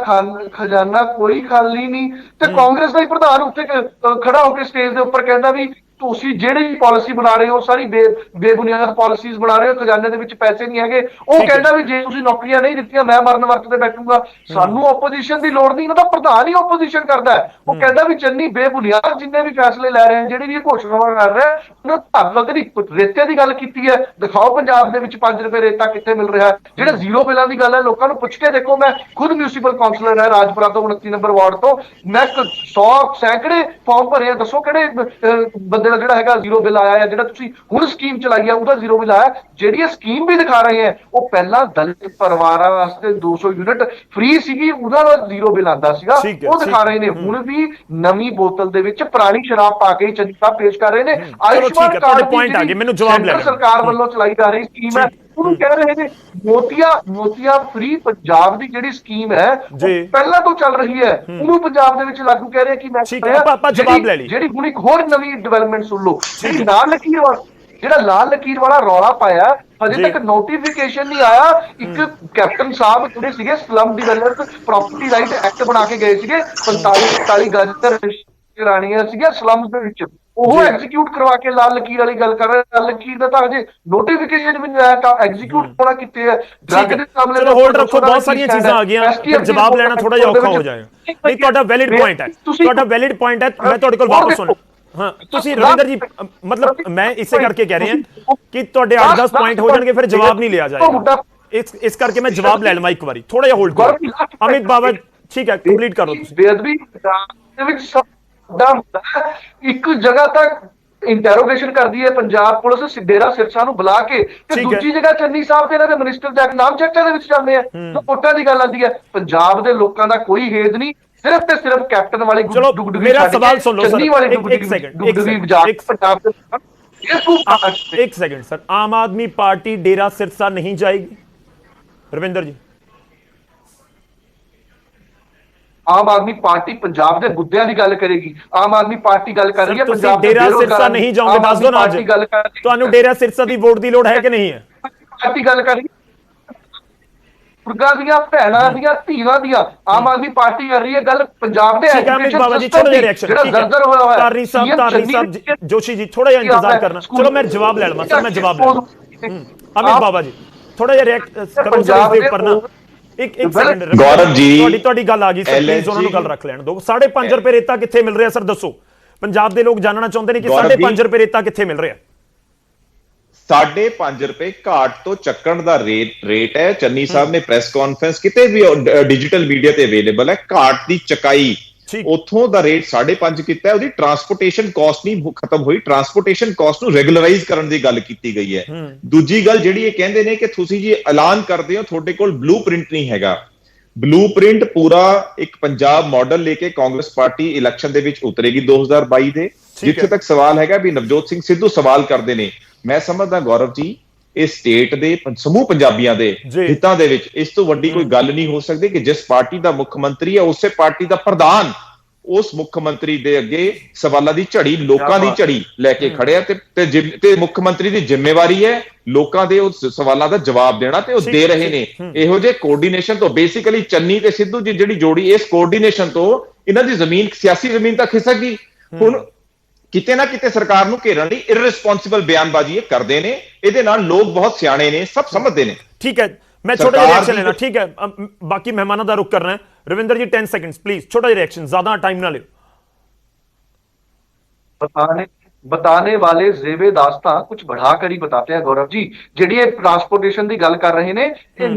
ਖਜ਼ਾਨਾ ਕੋਈ ਖਾਲੀ ਨਹੀਂ, ਤੇ ਕਾਂਗਰਸ ਦਾ ਹੀ ਪ੍ਰਧਾਨ ਉੱਥੇ ਖੜਾ ਹੋ ਕੇ ਸਟੇਜ ਦੇ ਉੱਪਰ ਕਹਿੰਦਾ ਵੀ ਤੁਸੀਂ ਜਿਹੜੀ ਪਾਲਿਸੀ ਬਣਾ ਰਹੇ ਹੋ ਸਾਰੀ ਬੇਬੁਨਿਆਦ ਪਾਲਿਸੀਜ਼ ਬਣਾ ਰਹੇ ਹੋ, ਖਜ਼ਾਨੇ ਦੇ ਵਿੱਚ ਪੈਸੇ ਨਹੀਂ ਹੈਗੇ। ਉਹ ਕਹਿੰਦਾ ਵੀ ਜੇ ਤੁਸੀਂ ਨੌਕਰੀਆਂ ਨਹੀਂ ਦਿੱਤੀਆਂ ਮੈਂ ਮਰਨ ਵਰਤ ਤੇ ਬੈਠੂਗਾ। ਸਾਨੂੰ ਆਪੋਜੀਸ਼ਨ ਦੀ ਲੋੜ ਨਹੀਂ, ਇਹਨਾਂ ਦਾ ਪ੍ਰਧਾਨ ਹੀ ਆਪੋਜੀਸ਼ਨ ਕਰਦਾ ਹੈ। ਉਹ ਕਹਿੰਦਾ ਵੀ ਚੰਨੀ ਬੇਬੁਨਿਆਦ ਜਿੰਨੇ ਵੀ ਫੈਸਲੇ ਲੈ ਰਹੇ, ਜਿਹੜੀ ਵੀ ਘੋਸ਼ਣਾਵਾਂ ਕਰ ਰਿਹਾ, ਉਹਨਾਂ ਧਰਮਕ ਦੀ ਰੇਤੇ ਦੀ ਗੱਲ ਕੀਤੀ ਹੈ। ਦਿਖਾਓ ਪੰਜਾਬ ਦੇ ਵਿੱਚ 5 ਰੁਪਏ ਰੇਤਾ ਕਿੱਥੇ ਮਿਲ ਰਿਹਾ। ਜਿਹੜੇ ਜ਼ੀਰੋ ਬਿੱਲਾਂ ਦੀ ਗੱਲ ਹੈ, ਲੋਕਾਂ ਨੂੰ ਪੁੱਛ ਕੇ ਦੇਖੋ। ਮੈਂ ਖੁਦ ਮਿਊਨਿਸਪਲ ਕਾਉਂਸਲਰ ਹੈ ਰਾਜਪੁਰਾ ਤੋਂ, 29 ਨੰਬਰ ਵਾਰਡ ਤੋਂ। ਮੈਂ 100 ਸੈਂਕੜੇ ਫਾਰਮ ਭਰੇ ਆ, ਦੱਸੋ ਕਿਹੜੇ ਬੰਦੇ ਦਾ ਜਿਹੜਾ ਹੈਗਾ ਜ਼ੀਰੋ ਬਿੱਲ ਆਇਆ ਹੈ। ਜਿਹੜਾ ਤੁਸੀਂ ਹੁਣ ਸਕੀਮ ਚਲਾਈ ਹੈ ਉਹਦਾ ਜ਼ੀਰੋ ਬਿੱਲ ਆਇਆ। ਜਿਹੜੀ ਸਕੀਮ ਵੀ ਦਿਖਾ ਰਹੇ ਹੈ ਉਹ ਪਹਿਲਾਂ ਦਲਿਤ ਪਰਿਵਾਰਾਂ ਵਾਸਤੇ 200 ਯੂਨਿਟ ਫ੍ਰੀ ਸੀਗੀ, ਉਹਦਾ ਜ਼ੀਰੋ ਬਿੱਲ ਆਉਂਦਾ ਸੀਗਾ, ਉਹ ਦਿਖਾ ਰਹੇ ਨੇ। ਹੁਣ ਵੀ ਨਵੀਂ ਬੋਤਲ ਦੇ ਵਿੱਚ ਪੁਰਾਣੀ ਸ਼ਰਾਬ ਪਾ ਕੇ ਚੰਨੀ ਸਾਹਿਬ ਪੇਸ਼ ਕਰ ਰਹੇ ਨੇ। ਆਯੁਸ਼ਮਾਨ ਕਾਰਡ ਪੁਆਇੰਟ ਆ ਗਏ, ਮੈਨੂੰ ਜਵਾਬ ਲੈ ਸਰਕਾਰ ਵੱਲੋਂ ਚਲਾਈ ਜਾ ਰਹੀ ਸਕੀਮ ਹੈ, ਉਹਨੂੰ ਕਹਿ ਰਹੇ ਨੇ ਮੋਤੀਆ ਫ੍ਰੀ ਪੰਜਾਬ ਦੀ ਜਿਹੜੀ ਸਕੀਮ ਹੈ ਪਹਿਲਾਂ ਤੋਂ ਚੱਲ ਰਹੀ ਹੈ, ਉਹਨੂੰ ਪੰਜਾਬ ਦੇ ਵਿੱਚ ਲਾਗੂ ਕਹਿ ਰਹੇ ਕਿ ਮੈਂ ਜਵਾਬ ਲੈ ਲਈ। ਜਿਹੜੀ ਹੁਣ ਇੱਕ ਹੋਰ ਨਵੀਂ ਡਿਵੈਲਪਮੈਂਟ ਸੁਣ ਲਓ, ਜਿਹੜੀ ਲਾਲ ਲਕੀਰ ਵਾਲਾ ਰੌਲਾ ਪਾਇਆ, ਹਜੇ ਤੱਕ ਨੋਟੀਫਿਕੇਸ਼ਨ ਨਹੀਂ ਆਇਆ। ਇੱਕ ਕੈਪਟਨ ਸਾਹਿਬ ਜਿਹੜੇ ਸੀਗੇ slum developer property right act ਬਣਾ ਕੇ ਗਏ ਸੀਗੇ, 45 ਗਜ ਰਾਣੀਆਂ ਸੀਗੀਆਂ ਸਲਮਸ ਦੇ ਵਿੱਚ, ਉਹ ਐਗਜ਼ੀਕਿਊਟ ਕਰਵਾ ਕੇ ਲਾਲ ਲਕੀਰ ਵਾਲੀ ਗੱਲ ਕਰ ਰਹੇ। ਲਾਲ ਲਕੀਰ ਦਾ ਤਾਂ ਹਜੇ ਨੋਟੀਫਿਕੇਸ਼ਨ ਵੀ ਨਹੀਂ ਆਇਆ, ਤਾਂ ਐਗਜ਼ੀਕਿਊਟ ਹੋਣਾ ਕਿੱਥੇ ਹੈ। ਡਰੱਗ ਦੇ ਮਾਮਲੇ ਚਲੋ ਹੋਲਡ ਰੱਖੋ, ਬਹੁਤ ਸਾਰੀਆਂ ਚੀਜ਼ਾਂ ਆ ਗਈਆਂ, ਜਵਾਬ ਲੈਣਾ ਥੋੜਾ ਜਿਹਾ ਔਖਾ ਹੋ ਜਾਏਗਾ। ਨਹੀਂ, ਤੁਹਾਡਾ ਵੈਲਿਡ ਪੁਆਇੰਟ ਹੈ, ਤੁਹਾਡਾ ਵੈਲਿਡ ਪੁਆਇੰਟ ਹੈ। ਮੈਂ ਤੁਹਾਡੇ ਕੋਲ ਵਾਪਸ ਸੁਣ। ਹਾਂ, ਤੁਸੀਂ ਰਵਿੰਦਰ ਜੀ, ਮਤਲਬ ਮੈਂ ਇਸੇ ਕਰਕੇ ਕਹਿ ਰਿਹਾ ਕਿ ਤੁਹਾਡੇ 8-10 ਪੁਆਇੰਟ ਹੋ ਜਾਣਗੇ, ਫਿਰ ਜਵਾਬ ਨਹੀਂ ਲਿਆ ਜਾਏਗਾ। ਇਸ ਕਰਕੇ ਮੈਂ ਜਵਾਬ ਲੈ ਲਵਾਂ ਇੱਕ ਵਾਰੀ, ਥੋੜਾ ਜਿਹਾ ਹੋਲਡ ਕਰੋ। ਅਮਿਤ ਬਾਵਾ, ਠੀਕ ਹੈ, ਕੰਪਲੀਟ ਕਰੋ ਤੁਸੀਂ। ਬੇਅਦਬੀ ਦੇ ਵਿੱਚ ਸਭ ਹੁੰਦਾ ਇੱਕ ਜਗ੍ਹਾ ਤੱਕ ਇੰਟਰੋਗੇਸ਼ਨ ਕਰਦੀ ਹੈ ਪੰਜਾਬ ਪੁਲਿਸ ਡੇਰਾ ਸਿਰਸਾ ਨੂੰ ਬੁਲਾ ਕੇ, ਤੇ ਦੂਜੀ ਜਗ੍ਹਾ ਚੰਨੀ ਸਾਹਿਬ ਤੇ ਇਹਨਾਂ ਦੇ ਮਿਨਿਸਟਰ ਜਾ ਕੇ ਨਾਮ ਚਰਚਾ ਦੇ ਵਿੱਚ ਜਾਂਦੇ ਆ। ਵੋਟਾਂ ਦੀ ਗੱਲ ਆਉਂਦੀ ਹੈ, ਪੰਜਾਬ ਦੇ ਲੋਕਾਂ ਦਾ ਕੋਈ ਹੇਦ ਨਹੀਂ, ਸਿਰਫ ਤੇ ਸਿਰਫ ਕੈਪਟਨ ਵਾਲੀ ਡੁਗਡੁਗੀ। ਮੇਰਾ ਸਵਾਲ ਸੁਣ ਲਓ ਸਰ, ਇੱਕ second sir. Aam Aadmi party ਡੇਰਾ ਸਿਰਸਾ ਨਹੀਂ ਜਾਏਗੀ? ਰਵਿੰਦਰ ਜੀ, ਆਮ ਆਦਮੀ ਪਾਰਟੀ ਪੰਜਾਬ ਦੇ ਮੁੱਦਿਆਂ ਦੀ ਗੱਲ ਕਰੇਗੀ। ਆਮ ਆਦਮੀ ਪਾਰਟੀ ਗੱਲ ਕਰ ਰਹੀ ਹੈ ਤੁਸੀਂ ਪੰਜਾਬ ਦੇ ਡੇਰਾ ਸਿਰਸਾ ਬੇਰੁਜ਼ਗਾਰਾਂ ਨਹੀਂ ਜਾਓਗੇ, ਦੱਸ ਦਿਓ ਨਾ ਅੱਜ ਗੱਲ ਕਰ ਰਹੀ ਹੈ ਤੁਹਾਨੂੰ ਡੇਰਾ ਸਿਰਸਾ ਦੀ ਵੋਟ ਦੀ ਲੋੜ ਹੈ ਕਿ ਨਹੀਂ ਹੈ? ਪਾਰਟੀ ਗੱਲ ਕਰ ਰਹੀ ਹੈ ਬਜ਼ੁਰਗਾਂ ਦੀਆਂ, ਭੈਣਾਂ ਦੀਆਂ, ਧੀਆਂ ਦੀਆਂ। ਆਮ ਆਦਮੀ ਪਾਰਟੀ ਕਰ ਰਹੀ ਹੈ ਗੱਲ ਪੰਜਾਬ ਦੇ ਐਜੂਕੇਸ਼ਨ ਬਾਬਾ ਜੀ, ਥੋੜਾ ਜਿਹਾ ਰਿਐਕਸ਼ਨ ਤਾਰਨੀ ਸਾਹਿਬ ਜੋਸ਼ੀ ਜੀ, ਥੋੜਾ ਜਿਹਾ ਇੰਤਜ਼ਾਰ ਕਰਨਾ। ਚਲੋ ਮੈਂ ਜਵਾਬ ਲੈ ਲਵਾਂ ਸਰ, ਮੈਂ ਜਵਾਬ ਲੈ ਅਮਿਤ ਬਾਬਾ ਜੀ ਥੋੜਾ ਜਿਹਾ ਰਿਐਕਟ ਕਰੋ ਸਰ ਇਸ ਦੇ ਉੱਪਰ ਨਾ। ਇੱਕ ਸੈਕਿੰਡ ਗੌਰਵ ਜੀ, ਤੁਹਾਡੀ ਗੱਲ ਆ ਗਈ ਸਰ, ਪਲੀਜ਼ ਉਹਨਾਂ ਨੂੰ ਗੱਲ ਰੱਖ ਲੈਣ ਦਿਓ। 5.5 ਰੁਪਏ ਰੇਤਾ ਕਿੱਥੇ ਮਿਲ ਰਿਹਾ ਸਰ, ਦੱਸੋ। ਪੰਜਾਬ ਦੇ ਲੋਕ ਜਾਣਨਾ ਚਾਹੁੰਦੇ ਨੇ ਕਿ 5.5 ਰੁਪਏ ਰੇਤਾ ਕਿੱਥੇ ਮਿਲ ਰਿਹਾ। 5.5 ਰੁਪਏ ਘਾਟ ਤੋਂ ਚੱਕਣ ਦਾ ਰੇਟ ਹੈ। ਚੰਨੀ ਸਾਹਿਬ ਨੇ ਪ੍ਰੈਸ ਕਾਨਫਰੰਸ ਕਿਤੇ ਵੀ ਡਿਜੀਟਲ ਮੀਡੀਆ ਤੇ ਅਵੇਲੇਬਲ ਹੈ। ਘਾਟ ਦੀ ਚਕਾਈ ਉੱਥੋਂ ਦਾ ਰੇਟ 5.5 ਕੀਤਾ ਹੈ। ਉਹਦੀ ਟਰਾਂਸਪੋਰਟੇਸ਼ਨ ਕਾਸਟ ਨਹੀਂ ਖਤਮ ਹੋਈ, ਟਰਾਂਸਪੋਰਟੇਸ਼ਨ ਕਾਸਟ ਨੂੰ ਰੈਗੂਲਰਾਈਜ਼ ਕਰਨ ਦੀ ਗੱਲ ਕੀਤੀ ਗਈ ਹੈ। ਦੂਜੀ ਗੱਲ ਜਿਹੜੀ ਇਹ ਕਹਿੰਦੇ ਨੇ ਕਿ ਤੁਸੀਂ ਜੀ ਐਲਾਨ ਕਰਦੇ ਹੋ, ਤੁਹਾਡੇ ਕੋਲ ਬਲੂਪ੍ਰਿੰਟ ਨਹੀਂ ਹੈਗਾ। ਬਲੂਪ੍ਰਿੰਟ ਪੂਰਾ ਇੱਕ ਪੰਜਾਬ ਮਾਡਲ ਲੈ ਕੇ ਕਾਂਗਰਸ ਪਾਰਟੀ ਇਲੈਕਸ਼ਨ ਦੇ ਵਿੱਚ ਉਤਰੇਗੀ 2022 ਦੇ। ਜਿੱਥੇ ਤੱਕ ਸਵਾਲ ਹੈਗਾ ਵੀ ਨਵਜੋਤ ਸਿੰਘ ਸਿੱਧੂ ਸਵਾਲ ਕਰਦੇ ਨੇ, ਮੈਂ ਸਮਝਦਾ ਗੌਰਵ ਜੀ ਇਹ ਸਟੇਟ ਦੇ ਸਮੂਹ ਪੰਜਾਬੀਆਂ ਦੇ ਹਿੱਤਾਂ ਦੇ ਵਿੱਚ ਇਸ ਤੋਂ ਵੱਡੀ ਕੋਈ ਗੱਲ ਨਹੀਂ ਹੋ ਸਕਦੀ ਕਿ ਜਿਸ ਪਾਰਟੀ ਦਾ ਮੁੱਖ ਮੰਤਰੀ ਹੈ ਉਸੇ ਪਾਰਟੀ ਦਾ ਪ੍ਰਧਾਨ ਉਸ ਮੁੱਖ ਮੰਤਰੀ ਦੇ ਅੱਗੇ ਸਵਾਲਾਂ ਦੀ ਝੜੀ, ਲੋਕਾਂ ਦੀ ਝੜੀ ਲੈ ਕੇ ਖੜਿਆ ਤੇ ਮੁੱਖ ਮੰਤਰੀ ਦੀ ਜ਼ਿੰਮੇਵਾਰੀ ਹੈ ਲੋਕਾਂ ਦੇ ਉਸ ਸਵਾਲਾਂ ਦਾ ਜਵਾਬ ਦੇਣਾ, ਤੇ ਉਹ ਦੇ ਰਹੇ ਨੇ। ਇਹੋ ਜਿਹੇ ਕੋਆਰਡੀਨੇਸ਼ਨ ਤੋਂ ਬੇਸਿਕਲੀ ਚੰਨੀ ਤੇ ਸਿੱਧੂ ਦੀ ਜਿਹੜੀ ਜੋੜੀ, ਇਸ ਕੋਆਰਡੀਨੇਸ਼ਨ ਤੋਂ ਇਹਨਾਂ ਦੀ ਜ਼ਮੀਨ, ਸਿਆਸੀ ਜ਼ਮੀਨ ਤਾਂ ਖਿਸਕ ਗਈ। ਹੁਣ ਕਿਤੇ ਨਾ ਕਿਤੇ ਸਰਕਾਰ ਨੂੰ ਘੇਰਨ ਲਈ ਇਰਰਿਸਪੌਂਸਿਬਲ ਬਿਆਨਬਾਜ਼ੀ ਇਹ ਕਰਦੇ ਨੇ। ਇਹਦੇ ਨਾਲ ਲੋਕ ਬਹੁਤ ਸਿਆਣੇ ਨੇ, ਸਭ ਸਮਝਦੇ ਨੇ। ਠੀਕ ਹੈ, ਮੈਂ ਛੋਟਾ ਜਿਹਾ ਰਿਐਕਸ਼ਨ ਲੈਣਾ। ਠੀਕ ਹੈ, ਬਾਕੀ ਮਹਿਮਾਨਾਂ ਦਾ ਰੁਕ ਕਰਨਾ ਹੈ। रविंदर जी 10 सेकंड्स प्लीज, छोटा रिएक्शन, ज्यादा टाइम ना लियो। बताने वाले जेबे दास्तां कुछ बढ़ाकर ही बताते हैं गौरव जी। ਜਿਹੜੀ ट्रांसपोर्टेशन की गल कर रहे हैं,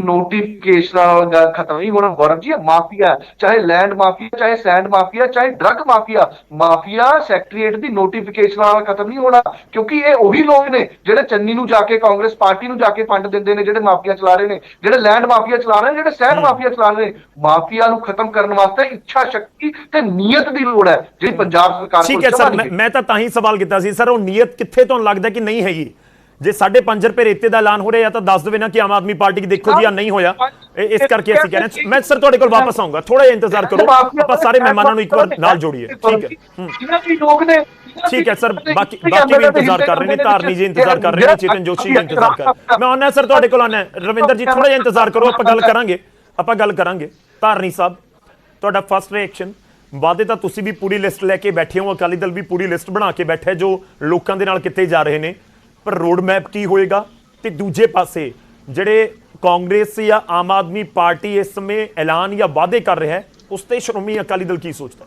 नोटिफिकेशन खत्म नहीं होना गौरव जी। माफिया, चाहे लैंड माफिया, चाहे सैंड माफिया, चाहे ड्रग माफिया, माफिया सैक्रेटरीएट की नोटिफिकेशन खत्म नहीं होना, क्योंकि ये वही लोग ने ਜਿਹੜੇ ਚੰਨੀ ਨੂੰ ਜਾ ਕੇ, ਕਾਂਗਰਸ ਪਾਰਟੀ ਨੂੰ ਜਾ ਕੇ ਫੰਡ ਦਿੰਦੇ ਨੇ, ਜਿਹੜੇ ਮਾਫੀਆ ਚਲਾ ਰਹੇ ਨੇ, ਜਿਹੜੇ ਲੈਂਡ ਮਾਫੀਆ ਚਲਾ ਰਹੇ ਨੇ, ਜਿਹੜੇ ਸੈਂਡ ਮਾਫੀਆ ਚਲਾ ਰਹੇ ਨੇ। ਮਾਫੀਆ ਨੂੰ ਖਤਮ ਕਰਨ ਵਾਸਤੇ ਇੱਛਾ ਸ਼ਕਤੀ ਤੇ ਨੀਅਤ ਦੀ ਲੋੜ ਹੈ, ਜਿਹੜੀ ਪੰਜਾਬ ਸਰਕਾਰ ਕੋਲ। ਠੀਕ ਹੈ ਸਰ, ਮੈਂ ਤਾਂ ਹੀ ਸਵਾਲ ਕੀਤਾ ਸੀ ਸਰ, ਉਹ ਨੀਅਤ ਕਿੱਥੇ ਤੁਹਾਨੂੰ ਲੱਗਦਾ ਕਿ ਨਹੀਂ ਹੈਗੀ? ਜੇ 5.5 ਰੁਪਏ ਰੇਤੇ ਦਾ ਐਲਾਨ ਹੋ ਰਿਹਾ ਤਾਂ ਦੱਸ ਦੇਵੇ ਨਾ ਕਿ ਆਮ ਆਦਮੀ ਪਾਰਟੀ ਕੀ ਦੇਖੋ ਜੀ ਆ ਨਹੀਂ ਹੋਇਆ, ਇਸ ਕਰਕੇ ਅਸੀਂ ਕਹਿ ਰਹੇ ਹਾਂ। ਮੈਂ ਸਰ ਤੁਹਾਡੇ ਕੋਲ ਵਾਪਸ ਆਉਂਗਾ, ਥੋੜਾ ਜਿਹਾ ਇੰਤਜ਼ਾਰ ਕਰੋ, ਆਪਾਂ ਸਾਰੇ ਮਹਿਮਾਨਾਂ ਨੂੰ ਇੱਕ ਵਾਰ ਨਾਲ ਜੋੜੀਏ। ਠੀਕ ਹੈ, ठीक है सर, बाकी भी इंतजार कर रहे हैं, धारनी जी इंतजार कर रहे हैं, चेतन जोशी भी इंतजार कर। मैं आना सर ਤੁਹਾਡੇ ਕੋਲ ਆਣਾ। ਰਵਿੰਦਰ ਜੀ ਥੋੜਾ ਜਿਹਾ ਇੰਤਜ਼ਾਰ ਕਰੋ, ਆਪਾਂ ਗੱਲ ਕਰਾਂਗੇ। ਧਾਰਨੀ ਸਾਹਿਬ, ਤੁਹਾਡਾ ਫਸਟ ਰਿਐਕਸ਼ਨ। ਵਾਅਦੇ ਤਾਂ ਤੁਸੀਂ ਵੀ ਪੂਰੀ ਲਿਸਟ ਲੈ ਕੇ ਬੈਠੇ ਹੋ, ਅਕਾਲੀ ਦਲ ਵੀ ਪੂਰੀ ਲਿਸਟ ਬਣਾ ਕੇ ਬੈਠਾ ਜੋ ਲੋਕਾਂ ਦੇ ਨਾਲ ਕਿੱਥੇ ਜਾ ਰਹੇ ਨੇ, ਪਰ ਰੋਡ ਮੈਪ ਕੀ ਹੋਏਗਾ? ਤੇ ਦੂਜੇ ਪਾਸੇ ਜਿਹੜੇ ਕਾਂਗਰਸ ਜਾਂ ਆਮ ਆਦਮੀ ਪਾਰਟੀ ਇਸ ਸਮੇਂ ਐਲਾਨ ਜਾਂ ਵਾਅਦੇ ਕਰ ਰਿਹਾ ਹੈ, ਉਸ ਤੇ ਸ਼੍ਰੋਮਣੀ ਅਕਾਲੀ ਦਲ ਕੀ ਸੋਚਦਾ?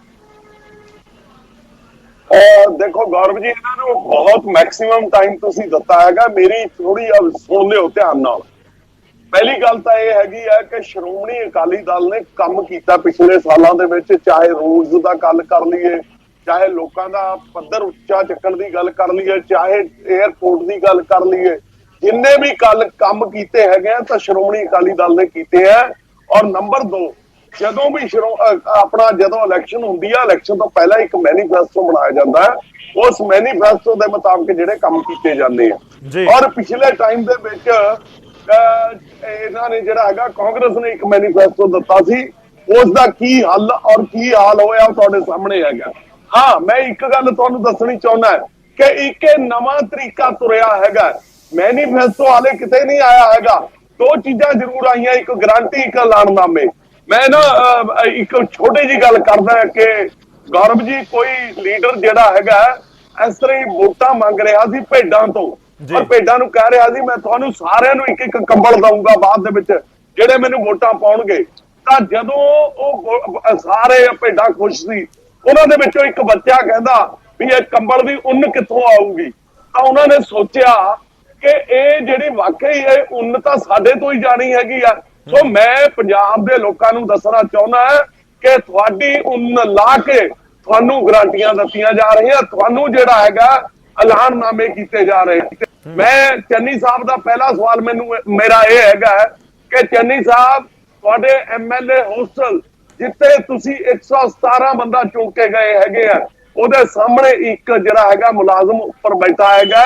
ਦੇਖੋ ਗੌਰਵ ਜੀ, ਇਹਨਾਂ ਨੂੰ ਬਹੁਤ ਮੈਕਸਿਮਮ ਟਾਈਮ ਤੁਸੀਂ ਦਿੱਤਾ ਹੈਗਾ। ਮੇਰੀ ਥੋੜੀ ਸੁਣ ਲਿਓ ਧਿਆਨ ਨਾਲ। ਪਹਿਲੀ ਗੱਲ ਤਾਂ ਇਹ ਹੈਗੀ ਹੈ ਕਿ ਸ਼੍ਰੋਮਣੀ ਅਕਾਲੀ ਦਲ ਨੇ ਕੰਮ ਕੀਤਾ ਪਿਛਲੇ ਸਾਲਾਂ ਦੇ ਵਿੱਚ, ਚਾਹੇ ਰੂਲਸ ਦਾ ਗੱਲ ਕਰ ਲਈਏ, ਚਾਹੇ ਲੋਕਾਂ ਦਾ ਪੱਧਰ ਉੱਚਾ ਚੱਕਣ ਦੀ ਗੱਲ ਕਰ ਲਈਏ, ਚਾਹੇ 에ਅਰਪੋਰਟ ਦੀ ਗੱਲ ਕਰ ਲਈਏ, ਜਿੰਨੇ ਵੀ ਕੰਮ ਕੀਤੇ ਹੈਗੇ ਆ ਤਾਂ ਸ਼੍ਰੋਮਣੀ ਅਕਾਲੀ ਦਲ ਨੇ ਕੀਤੇ ਹੈ। ਔਰ ਨੰਬਰ 2, ਜਦੋਂ ਵੀ ਜਦੋਂ ਇਲੈਕਸ਼ਨ ਹੁੰਦੀ ਹੈ, ਇਲੈਕਸ਼ਨ ਤੋਂ ਪਹਿਲਾਂ ਇੱਕ ਮੈਨੀਫੈਸਟੋ ਬਣਾਇਆ ਜਾਂਦਾ ਹੈ। ਉਸ ਮੈਨੀਫੈਸਟੋ ਦੇ ਮੁਤਾਬਕ ਜਿਹੜੇ ਕੰਮ ਕੀਤੇ ਜਾਂਦੇ ਆ। ਔਰ ਪਿਛਲੇ ਟਾਈਮ ਦੇ ਵਿੱਚ ਇਹਨਾਂ ਨੇ ਜਿਹੜਾ ਹੈਗਾ, ਕਾਂਗਰਸ ਨੇ ਇੱਕ ਮੈਨੀਫੈਸਟੋ ਦਿੱਤਾ ਸੀ, ਉਸ ਦਾ ਕੀ ਹੱਲ ਔਰ ਕੀ ਹਾਲ ਹੋਇਆ ਤੁਹਾਡੇ ਸਾਹਮਣੇ ਹੈਗਾ। ਹਾਂ, ਮੈਂ ਇੱਕ ਗੱਲ ਤੁਹਾਨੂੰ ਦੱਸਣੀ ਚਾਹੁੰਦਾ ਕਿ ਇੱਕ ਨਵਾਂ ਤਰੀਕਾ ਤੁਰਿਆ ਹੈਗਾ। ਮੈਨੀਫੈਸਟੋ ਹਾਲੇ ਕਿਤੇ ਨਹੀਂ ਆਇਆ ਹੈਗਾ। 2 ਚੀਜ਼ਾਂ ਜ਼ਰੂਰ ਆਈਆਂ, ਇੱਕ ਗਾਰੰਟੀ, ਇੱਕ ਐਲਾਨਨਾਮੇ। ਮੈਂ ਨਾ ਇੱਕ ਛੋਟੀ ਜੀ ਗੱਲ ਕਰਦਾ ਕਿ ਗੌਰਵ ਜੀ, ਕੋਈ ਲੀਡਰ ਜਿਹੜਾ ਹੈਗਾ ਇਸ ਤਰ੍ਹਾਂ ਹੀ ਵੋਟਾਂ ਮੰਗ ਰਿਹਾ ਸੀ ਭੇਡਾਂ ਤੋਂ, ਔਰ ਭੇਡਾਂ ਨੂੰ ਕਹਿ ਰਿਹਾ ਸੀ ਮੈਂ ਤੁਹਾਨੂੰ ਸਾਰਿਆਂ ਨੂੰ ਇੱਕ ਕੰਬਲ ਦਊਂਗਾ ਬਾਅਦ ਦੇ ਵਿੱਚ ਜਿਹੜੇ ਮੈਨੂੰ ਵੋਟਾਂ ਪਾਉਣਗੇ। ਤਾਂ ਜਦੋਂ ਉਹ ਸਾਰੇ ਭੇਡਾਂ ਖੁਸ਼ ਸੀ, ਉਹਨਾਂ ਦੇ ਵਿੱਚੋਂ ਇੱਕ ਬੱਚਾ ਕਹਿੰਦਾ ਵੀ ਇਹ ਕੰਬਲ ਦੀ ਉੱਨ ਕਿੱਥੋਂ ਆਊਗੀ? ਤਾਂ ਉਹਨਾਂ ਨੇ ਸੋਚਿਆ ਕਿ ਇਹ ਜਿਹੜੀ ਵਾਕਈ ਇਹ ਉੱਨ ਤਾਂ ਸਾਡੇ ਤੋਂ ਹੀ ਜਾਣੀ ਹੈਗੀ ਆ। ਸੋ ਮੈਂ ਪੰਜਾਬ ਦੇ ਲੋਕਾਂ ਨੂੰ ਦੱਸਣਾ ਚਾਹੁੰਦਾ ਕਿ ਤੁਹਾਡੀ ਉੱਨ ਲਾ ਕੇ ਤੁਹਾਨੂੰ ਗਰੰਟੀਆਂ ਦਿੱਤੀਆਂ ਜਾ ਰਹੀਆਂ, ਤੁਹਾਨੂੰ ਜਿਹੜਾ ਹੈਗਾ ਐਲਾਨਨਾਮੇ ਕੀਤੇ ਜਾ ਰਹੇ। ਮੈਂ ਚੰਨੀ ਸਾਹਿਬ ਦਾ ਪਹਿਲਾ ਸਵਾਲ ਮੇਰਾ ਇਹ ਹੈਗਾ ਕਿ ਚੰਨੀ ਸਾਹਿਬ, ਤੁਹਾਡੇ ਐਮਐਲਏ ਹੋਸਟਲ ਜਿੱਥੇ ਤੁਸੀਂ 117 ਬੰਦਾ ਚੁਣ ਕੇ ਗਏ ਹੈਗੇ ਆ, ਉਹਦੇ ਸਾਹਮਣੇ ਇੱਕ ਜਿਹੜਾ ਹੈਗਾ ਮੁਲਾਜ਼ਮ ਉੱਪਰ ਬੈਠਾ ਹੈਗਾ,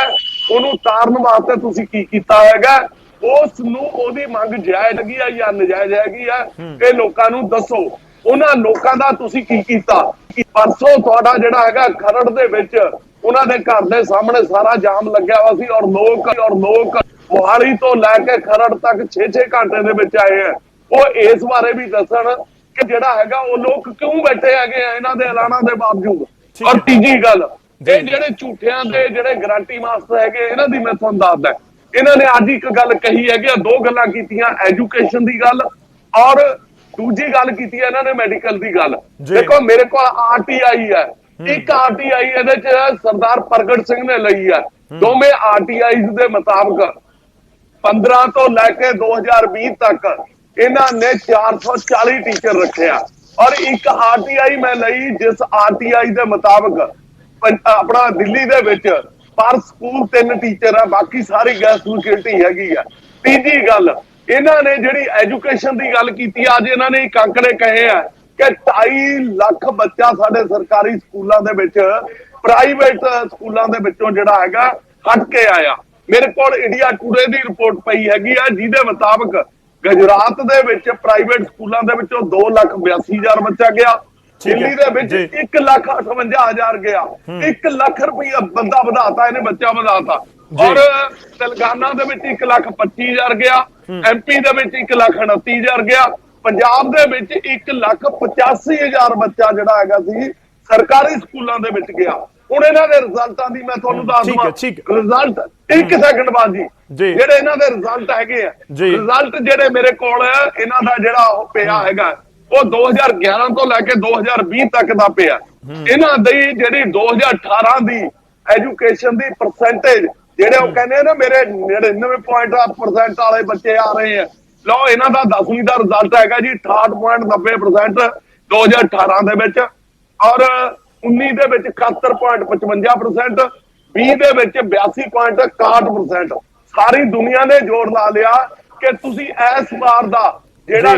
ਉਹਨੂੰ ਤਾਰਨ ਵਾਸਤੇ ਤੁਸੀਂ ਕੀ ਕੀਤਾ ਹੈਗਾ? ਉਸ ਨੂੰ ਉਹਦੀ ਮੰਗ ਜਾਇਜ਼ ਹੈਗੀ ਆ ਜਾਂ ਨਜਾਇਜ਼ ਹੈਗੀ ਆ? ਇਹ ਲੋਕਾਂ ਨੂੰ ਦੱਸੋ। ਉਹਨਾਂ ਲੋਕਾਂ ਦਾ ਤੁਸੀਂ ਕੀ ਕੀਤਾ ਕਿ ਪਰਸੋਂ ਤੁਹਾਡਾ ਜਿਹੜਾ ਹੈਗਾ ਖਰੜ ਦੇ ਵਿੱਚ ਉਹਨਾਂ ਦੇ ਘਰ ਦੇ ਸਾਹਮਣੇ ਸਾਰਾ ਜਾਮ ਲੱਗਿਆ ਹੋਇਆ ਸੀ ਔਰ ਲੋਕ ਮੋਹਾਲੀ ਤੋਂ ਲੈ ਕੇ ਖਰੜ ਤੱਕ 6-6 ਘੰਟੇ ਦੇ ਵਿੱਚ ਆਏ ਆ। ਉਹ ਇਸ ਬਾਰੇ ਵੀ ਦੱਸਣ ਕਿ ਜਿਹੜਾ ਹੈਗਾ ਉਹ ਲੋਕ ਕਿਉਂ ਬੈਠੇ ਹੈਗੇ ਆ ਇਹਨਾਂ ਦੇ ਐਲਾਨਾਂ ਦੇ ਬਾਵਜੂਦ। ਔਰ ਤੀਜੀ ਗੱਲ, ਇਹ ਜਿਹੜੇ ਝੂਠਿਆਂ ਦੇ ਜਿਹੜੇ ਗਾਰੰਟੀ ਮਾਸਟਰ ਹੈਗੇ ਇਹਨਾਂ ਦੀ ਮੈਂ ਤੁਹਾਨੂੰ ਦੱਸਦਾ, ਇਹਨਾਂ ਨੇ ਅੱਜ ਇੱਕ ਗੱਲ ਕਹੀ ਹੈਗੀ, ਦੋ ਗੱਲਾਂ ਕੀਤੀਆਂ, ਐਜੂਕੇਸ਼ਨ ਦੀ ਗੱਲ ਔਰ ਦੂਜੀ ਗੱਲ ਕੀਤੀ ਇਹਨਾਂ ਨੇ ਮੈਡੀਕਲ ਦੀ ਗੱਲ। ਦੇਖੋ ਮੇਰੇ ਕੋਲ ਆਰਟੀਆਈ ਹੈ, ਇੱਕ ਆਰਟੀਆਈ ਇਹਦੇ ਚ ਸਰਦਾਰ ਪ੍ਰਗਟ ਸਿੰਘ ਨੇ ਲਈ ਹੈ। ਦੋਵੇਂ ਆਰਟੀਆਈਜ਼ ਦੇ ਮੁਤਾਬਕ 15 ਤੋਂ ਲੈ ਕੇ 2020 ਤੱਕ ਇਹਨਾਂ ਨੇ 440 ਟੀਚਰ ਰੱਖਿਆ ਔਰ ਇੱਕ ਆਰਟੀਆਈ ਮੈਂ ਲਈ ਜਿਸ ਆਰਟੀਆਈ ਦੇ ਮੁਤਾਬਕ ਆਪਣਾ ਦਿੱਲੀ ਦੇ ਵਿੱਚ ਪਰ ਸਕੂਲ 3 ਟੀਚਰ ਆ, ਬਾਕੀ ਸਾਰੀ ਗੈਸ ਫੈਸਿਲਿਟੀ ਹੈਗੀ ਆ। ਤੀਜੀ ਗੱਲ, ਇਹਨਾਂ ਨੇ ਜਿਹੜੀ ਐਜੂਕੇਸ਼ਨ ਦੀ ਗੱਲ ਕੀਤੀ, ਅੱਜ ਇਹਨਾਂ ਨੇ ਇੱਕ ਅੰਕੜੇ ਕਹੇ ਆ ਕਿ 2.5 ਲੱਖ ਬੱਚਾ ਸਾਡੇ ਸਰਕਾਰੀ ਸਕੂਲਾਂ ਦੇ ਵਿੱਚ ਪ੍ਰਾਈਵੇਟ ਸਕੂਲਾਂ ਦੇ ਵਿੱਚੋਂ ਜਿਹੜਾ ਹੈਗਾ ਹਟ ਕੇ ਆਇਆ। ਮੇਰੇ ਕੋਲ ਇੰਡੀਆ ਟੂਡੇ ਦੀ ਰਿਪੋਰਟ ਪਈ ਹੈਗੀ ਆ ਜਿਹਦੇ ਮੁਤਾਬਕ ਗੁਜਰਾਤ ਦੇ ਵਿੱਚ ਪ੍ਰਾਈਵੇਟ ਸਕੂਲਾਂ ਦੇ ਵਿੱਚੋਂ 2,82,000 ਬੱਚਾ ਗਿਆ, ਦਿੱਲੀ ਦੇ ਵਿੱਚ 1,58,000 ਗਿਆ। 1 ਲੱਖ ਰੁਪਇਆ ਬੰਦਾ ਵਧਾਤਾ, ਇਹਨੇ ਬੱਚਾ ਵਧਾਤਾ। ਔਰ ਤੇਲੰਗਾਨਾ ਦੇ ਵਿੱਚ 1,25,000 ਗਿਆ, ਐਮਪੀ ਦੇ ਵਿੱਚ 1,29,000 ਗਿਆ, ਪੰਜਾਬ ਦੇ ਵਿੱਚ 1,85,000 ਬੱਚਾ ਜਿਹੜਾ ਹੈਗਾ ਸੀ ਸਰਕਾਰੀ ਸਕੂਲਾਂ ਦੇ ਵਿੱਚ ਗਿਆ। ਹੁਣ ਇਹਨਾਂ ਦੇ ਰਿਜ਼ਲਟਾਂ ਦੀ ਮੈਂ ਤੁਹਾਨੂੰ ਦੱਸ ਦਵਾਂ, ਰਿਜ਼ਲਟ 1 ਸੈਕਿੰਡ ਬਾਅਦ ਜੀ ਜਿਹੜੇ ਇਹਨਾਂ ਦੇ ਰਿਜ਼ਲਟ ਹੈਗੇ ਆ, ਰਿਜ਼ਲਟ ਜਿਹੜੇ ਮੇਰੇ ਕੋਲ ਇਹਨਾਂ ਦਾ ਜਿਹੜਾ ਉਹ ਪਿਆ ਹੈਗਾ ਉਹ 2011 ਤੋਂ ਲੈ ਕੇ 2020 ਤੱਕ ਦਾ ਪਿਆ। ਇਹਨਾਂ ਦੀ ਜਿਹੜੀ 2018 ਦੀ ਐਜੂਕੇਸ਼ਨ ਦੀ ਪਰਸੈਂਟੇਜ ਜਿਹੜੇ ਉਹ ਕਹਿੰਦੇ ਨਾ ਮੇਰੇ 99% ਵਾਲੇ ਬੱਚੇ ਆ ਰਹੇ ਆ, ਲਓ ਇਹਨਾਂ ਦਾ 10ਵੀਂ ਦਾ ਰਿਜ਼ਲਟ ਹੈਗਾ ਜੀ 68.90% 2018 ਦੇ ਵਿੱਚ ਔਰ 19 ਦੇ ਵਿੱਚ 71.55%, 20 ਦੇ ਵਿੱਚ 82.61%। ਸਾਰੀ ਦੁਨੀਆ ਨੇ ਜ਼ੋਰ ਲਾ ਲਿਆ ਕਿ ਤੁਸੀਂ ਇਸ ਵਾਰ ਦਾ ਜਿਹੜਾ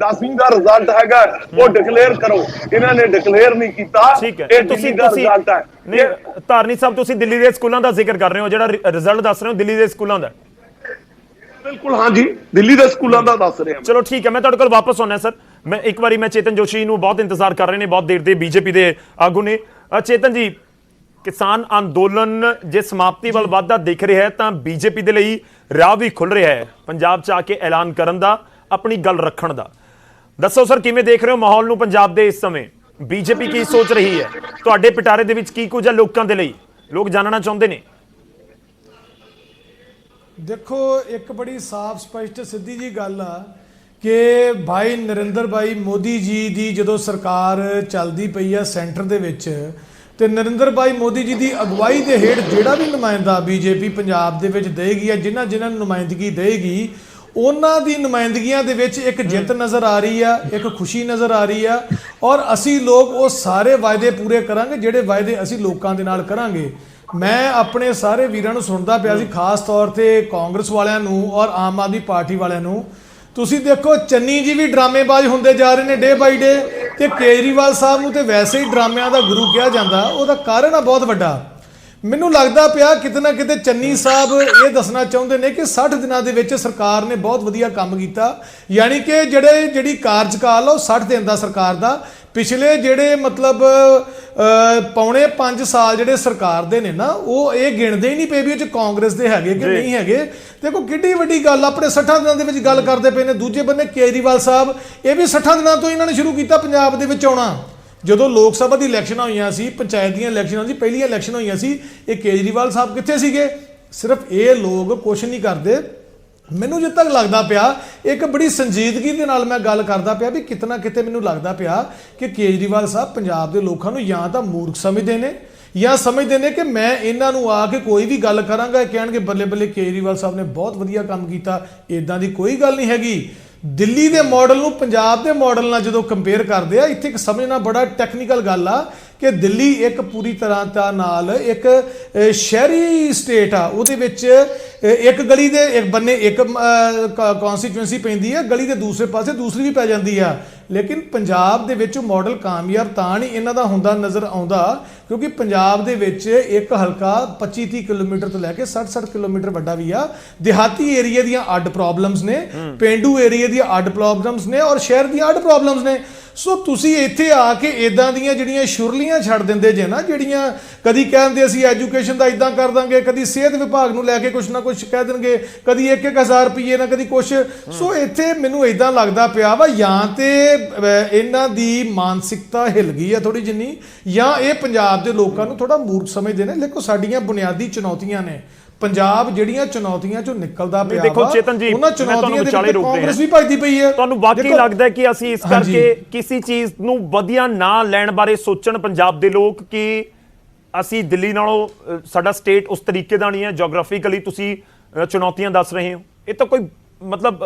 10ਵੀਂ ਦਾ ਰਿਜ਼ਲਟ ਹੈਗਾ ਉਹ ਡਿਕਲੇਅਰ ਕਰੋ। ਇਹਨਾਂ ਨੇ ਡਿਕਲੇਅਰ ਨਹੀਂ ਕੀਤਾ। ਇਹ ਦਿੱਲੀ ਦਾ ਰਿਜ਼ਲਟ ਹੈ। ਨਹੀਂ ਧਾਰਨੀ ਸਾਹਿਬ, ਤੁਸੀਂ ਦਿੱਲੀ ਦੇ ਸਕੂਲਾਂ ਦਾ ਜ਼ਿਕਰ ਕਰ ਰਹੇ ਹੋ, ਜਿਹੜਾ ਰਿਜ਼ਲਟ ਦੱਸ ਰਹੇ ਹੋ ਦਿੱਲੀ ਦੇ ਸਕੂਲਾਂ ਦਾ। ਬਿਲਕੁਲ ਹਾਂਜੀ, ਦਿੱਲੀ ਦੇ ਸਕੂਲਾਂ ਦਾ ਦੱਸ ਰਿਹਾ। ਚਲੋ ਠੀਕ ਹੈ, ਮੈਂ ਤੁਹਾਡੇ ਕੋਲ ਵਾਪਸ ਆਉਣਾ ਸਰ। ਮੈਂ ਇੱਕ ਵਾਰੀ ਮੈਂ ਚੇਤਨ ਜੋਸ਼ੀ ਨੂੰ ਬਹੁਤ ਇੰਤਜ਼ਾਰ ਕਰ ਰਹੇ ਨੇ, ਬਹੁਤ ਦੇਰ ਦੇ ਬੀਜੇਪੀ ਦੇ ਆਗੂ ਨੇ। ਚੇਤਨ ਜੀ, ਕਿਸਾਨ ਅੰਦੋਲਨ ਜੇ ਸਮਾਪਤੀ ਵੱਲ ਵੱਧਦਾ ਦਿਖ ਰਿਹਾ ਹੈ ਤਾਂ ਬੀਜੇਪੀ ਦੇ ਲਈ ਰਾਹ ਵੀ ਖੁੱਲ ਰਿਹਾ ਹੈ ਪੰਜਾਬ 'ਚ ਆ ਕੇ ਐਲਾਨ ਕਰਨ ਦਾ, ਆਪਣੀ ਗੱਲ ਰੱਖਣ ਦਾ। ਦੱਸੋ ਸਰ, ਕਿਵੇਂ ਦੇਖ ਰਹੇ ਹੋ ਮਾਹੌਲ ਨੂੰ ਪੰਜਾਬ ਦੇ ਇਸ ਸਮੇਂ? ਬੀਜੇਪੀ ਕੀ ਸੋਚ ਰਹੀ ਹੈ? ਤੁਹਾਡੇ ਪਿਟਾਰੇ ਦੇ ਵਿੱਚ ਕੀ ਕੁਝ ਹੈ ਲੋਕਾਂ ਦੇ ਲਈ? ਲੋਕ ਜਾਣਨਾ ਚਾਹੁੰਦੇ ਨੇ। ਦੇਖੋ, ਇੱਕ ਬੜੀ ਸਾਫ਼ ਸਪਸ਼ਟ ਸਿੱਧੀ ਜੀ ਗੱਲ ਆ ਕਿ ਭਾਈ ਨਰਿੰਦਰ ਭਾਈ ਮੋਦੀ ਜੀ ਦੀ ਜਦੋਂ ਸਰਕਾਰ ਚੱਲਦੀ ਪਈ ਆ ਸੈਂਟਰ ਦੇ ਵਿੱਚ, ਤੇ ਨਰਿੰਦਰ ਭਾਈ ਮੋਦੀ ਜੀ ਦੀ ਅਗਵਾਈ ਦੇ ਹੇਠ ਜਿਹੜਾ ਵੀ ਨੁਮਾਇੰਦਾ ਬੀਜੇਪੀ ਪੰਜਾਬ ਦੇ ਵਿੱਚ ਦੇਗੀ, ਜਿਨ੍ਹਾਂ ਨੂੰ ਨੁਮਾਇੰਦਗੀ ਦੇਗੀ, ਉਹਨਾਂ ਦੀ ਨੁਮਾਇੰਦਗੀਆਂ ਦੇ ਵਿੱਚ ਇੱਕ ਜਿੱਤ ਨਜ਼ਰ ਆ ਰਹੀ ਆ, ਇੱਕ ਖੁਸ਼ੀ ਨਜ਼ਰ ਆ ਰਹੀ ਆ। ਔਰ ਅਸੀਂ ਲੋਕ ਉਹ ਸਾਰੇ ਵਾਅਦੇ ਪੂਰੇ ਕਰਾਂਗੇ ਜਿਹੜੇ ਵਾਅਦੇ ਅਸੀਂ ਲੋਕਾਂ ਦੇ ਨਾਲ ਕਰਾਂਗੇ। ਮੈਂ ਆਪਣੇ ਸਾਰੇ ਵੀਰਾਂ ਨੂੰ ਸੁਣਦਾ ਪਿਆ ਸੀ, ਖਾਸ ਤੌਰ ਤੇ ਕਾਂਗਰਸ ਵਾਲਿਆਂ ਨੂੰ ਔਰ ਆਮ ਆਦਮੀ ਪਾਰਟੀ ਵਾਲਿਆਂ ਨੂੰ। ਤੁਸੀਂ ਦੇਖੋ, ਚੰਨੀ ਜੀ ਵੀ ਡਰਾਮੇਬਾਜ਼ ਹੁੰਦੇ ਜਾ ਰਹੇ ਨੇ ਡੇ ਬਾਈ ਡੇ, ਤੇ ਕੇਜਰੀਵਾਲ ਸਾਹਿਬ ਨੂੰ ਤੇ ਵੈਸੇ ਹੀ ਡਰਾਮਿਆਂ ਦਾ ਗੁਰੂ ਕਿਹਾ ਜਾਂਦਾ। ਉਹਦਾ ਕਾਰਨ ਆ ਬਹੁਤ ਵੱਡਾ। ਮੈਨੂੰ ਲੱਗਦਾ ਪਿਆ ਕਿਤੇ ਨਾ ਕਿਤੇ ਚੰਨੀ ਸਾਹਿਬ ਇਹ ਦੱਸਣਾ ਚਾਹੁੰਦੇ ਨੇ ਕਿ 60 ਦਿਨਾਂ ਦੇ ਵਿੱਚ ਸਰਕਾਰ ਨੇ ਬਹੁਤ ਵਧੀਆ ਕੰਮ ਕੀਤਾ, ਯਾਨੀ ਕਿ ਜਿਹੜੀ ਕਾਰਜਕਾਲ ਆ ਉਹ 60 ਦਿਨ ਦਾ ਸਰਕਾਰ ਦਾ। ਪਿਛਲੇ ਜਿਹੜੇ ਮਤਲਬ ਪੌਣੇ 5 ਸਾਲ ਜਿਹੜੇ ਸਰਕਾਰ ਦੇ ਨੇ ਨਾ, ਉਹ ਇਹ ਗਿਣਦੇ ਹੀ ਨਹੀਂ ਪਏ ਵੀ ਉਹ ਚ ਕਾਂਗਰਸ ਦੇ ਹੈਗੇ ਕਿ ਨਹੀਂ ਹੈਗੇ। ਦੇਖੋ ਕਿੱਡੀ ਵੱਡੀ ਗੱਲ, ਆਪਣੇ 60 ਦਿਨਾਂ ਦੇ ਵਿੱਚ ਗੱਲ ਕਰਦੇ ਪਏ ਨੇ। ਦੂਜੇ ਬੰਨੇ ਕੇਜਰੀਵਾਲ ਸਾਹਿਬ, ਇਹ ਵੀ 60 ਦਿਨਾਂ ਤੋਂ ਇਹਨਾਂ ਨੇ ਸ਼ੁਰੂ ਕੀਤਾ ਪੰਜਾਬ ਦੇ ਵਿੱਚ ਆਉਣਾ। ਜਦੋਂ ਲੋਕ ਸਭਾ ਦੀ ਇਲੈਕਸ਼ਨ ਹੋਈਆਂ ਸੀ, ਪੰਚਾਇਤ ਦੀਆਂ ਇਲੈਕਸ਼ਨਾਂ ਦੀ ਪਹਿਲੀਆਂ ਇਲੈਕਸ਼ਨ ਹੋਈਆਂ ਸੀ, ਇਹ ਕੇਜਰੀਵਾਲ ਸਾਹਿਬ ਕਿੱਥੇ ਸੀਗੇ? ਸਿਰਫ ਇਹ ਲੋਕ ਕੁਛ ਨਹੀਂ ਕਰਦੇ। ਮੈਨੂੰ ਜਿੱਥੇ ਤੱਕ ਲੱਗਦਾ ਪਿਆ, ਇੱਕ ਬੜੀ ਸੰਜੀਦਗੀ ਦੇ ਨਾਲ ਮੈਂ ਗੱਲ ਕਰਦਾ ਪਿਆ ਵੀ ਕਿਤੇ ਨਾ ਕਿਤੇ ਮੈਨੂੰ ਲੱਗਦਾ ਪਿਆ ਕਿ ਕੇਜਰੀਵਾਲ ਸਾਹਿਬ ਪੰਜਾਬ ਦੇ ਲੋਕਾਂ ਨੂੰ ਜਾਂ ਤਾਂ ਮੂਰਖ ਸਮਝਦੇ ਨੇ ਜਾਂ ਸਮਝਦੇ ਨੇ ਕਿ ਮੈਂ ਇਹਨਾਂ ਨੂੰ ਆ ਕੇ ਕੋਈ ਵੀ ਗੱਲ ਕਰਾਂਗਾ ਕਹਿਣਗੇ ਬੱਲੇ ਬੱਲੇ ਕੇਜਰੀਵਾਲ ਸਾਹਿਬ ਨੇ ਬਹੁਤ ਵਧੀਆ ਕੰਮ ਕੀਤਾ। ਇਦਾਂ ਦੀ ਕੋਈ ਗੱਲ ਨਹੀਂ ਹੈਗੀ। ਦਿੱਲੀ ਦੇ ਮਾਡਲ ਨੂੰ ਪੰਜਾਬ ਦੇ ਮਾਡਲ ਨਾਲ ਜਦੋਂ ਕੰਪੇਅਰ ਕਰਦੇ ਆ, ਇੱਥੇ ਇੱਕ ਸਮਝਣਾ ਬੜਾ ਟੈਕਨੀਕਲ ਗੱਲ ਆ ਕਿ ਦਿੱਲੀ ਇੱਕ ਪੂਰੀ ਤਰ੍ਹਾਂ ਨਾਲ ਇੱਕ ਸ਼ਹਿਰੀ ਸਟੇਟ ਆ। ਉਹਦੇ ਵਿੱਚ ਇੱਕ ਗਲੀ ਦੇ ਇੱਕ ਬੰਨੇ ਇੱਕ ਕਨਸਟੀਚੁਐਂਸੀ ਪੈਂਦੀ ਹੈ, ਗਲੀ ਦੇ ਦੂਸਰੇ ਪਾਸੇ ਦੂਸਰੀ ਵੀ ਪੈ ਜਾਂਦੀ ਆ। ਲੇਕਿਨ ਪੰਜਾਬ ਦੇ ਵਿੱਚ ਮਾਡਲ ਕਾਮਯਾਬ ਤਾਂ ਨਹੀਂ ਇਹਨਾਂ ਦਾ ਹੁੰਦਾ ਨਜ਼ਰ ਆਉਂਦਾ ਕਿਉਂਕਿ ਪੰਜਾਬ ਦੇ ਵਿੱਚ ਇੱਕ ਹਲਕਾ 25-30 ਕਿਲੋਮੀਟਰ ਤੋਂ ਲੈ ਕੇ 60-60 ਕਿਲੋਮੀਟਰ ਵੱਡਾ ਵੀ ਆ। ਦਿਹਾਤੀ ਏਰੀਆ ਦੀਆਂ ਅੱਡ ਪ੍ਰੋਬਲਮਸ ਨੇ, ਪੇਂਡੂ ਏਰੀਆ ਦੀਆਂ ਅੱਡ ਪ੍ਰੋਬਲਮਸ ਨੇ ਔਰ ਸ਼ਹਿਰ ਦੀਆਂ ਅੱਡ ਪ੍ਰੋਬਲਮਸ ਨੇ। ਸੋ ਤੁਸੀਂ ਇੱਥੇ ਆ ਕੇ ਇਦਾਂ ਦੀਆਂ ਜਿਹੜੀਆਂ ਸ਼ੁਰਲੀਆਂ ਛੱਡ ਦਿੰਦੇ ਜੇ ਨਾ, ਜਿਹੜੀਆਂ ਕਦੀ ਕਹਿੰਦੇ ਅਸੀਂ ਐਜੂਕੇਸ਼ਨ ਦਾ ਇਦਾਂ ਕਰ ਦਾਂਗੇ, ਕਦੀ ਸਿਹਤ ਵਿਭਾਗ ਨੂੰ ਲੈ ਕੇ ਕੁਛ ਨਾ ਕੁਛ ਕਹਿ ਦੇਣਗੇ, ਕਦੀ 1-1000 ਰੁਪਏ ਨਾ ਕਦੀ ਕੁਛ। ਸੋ ਇੱਥੇ ਮੈਨੂੰ ਇਦਾਂ ਲੱਗਦਾ ਪਿਆ ਵਾ ਜਾਂ ਤੇ ਇਹਨਾਂ ਦੀ ਮਾਨਸਿਕਤਾ ਹਿਲ ਗਈ ਆ ਥੋੜੀ ਜਿੰਨੀ, ਜਾਂ ਇਹ ਪੰਜਾਬ ਦੇ ਲੋਕਾਂ ਨੂੰ ਥੋੜਾ ਮੂਰਖ ਸਮਝਦੇ ਨੇ। ਦੇਖੋ ਸਾਡੀਆਂ ਬੁਨਿਆਦੀ ਚੁਣੌਤੀਆਂ ਨੇ, ਪੰਜਾਬ ਜਿਹੜੀਆਂ ਚੁਣੌਤੀਆਂ ਚੋਂ ਨਿਕਲਦਾ ਪਿਆ ਦੇਖੋ ਚੇਤਨ ਜੀ, ਉਹਨਾਂ ਚੁਣੌਤੀਆਂ ਦੇ ਵਿੱਚ ਕਾਂਗਰਸ ਵੀ ਭੱਜਦੀ ਪਈ ਹੈ। ਤੁਹਾਨੂੰ ਵਾਕਈ ਲੱਗਦਾ ਕਿ ਅਸੀਂ ਇਸ ਕਰਕੇ ਕਿਸੇ ਚੀਜ਼ ਨੂੰ ਵਧੀਆ ਨਾ ਲੈਣ ਬਾਰੇ ਸੋਚਣ ਪੰਜਾਬ ਦੇ ਲੋਕ ਕਿ ਅਸੀਂ ਦਿੱਲੀ ਨਾਲੋਂ ਸਾਡਾ ਸਟੇਟ ਉਸ ਤਰੀਕੇ ਦਾ ਨਹੀਂ ਹੈ? ਜੀਓਗ੍ਰਾਫੀਕਲੀ ਤੁਸੀਂ ਚੁਣੌਤੀਆਂ ਦੱਸ ਰਹੇ ਹੋ, ਇਹ ਤਾਂ ਕੋਈ ਮਤਲਬ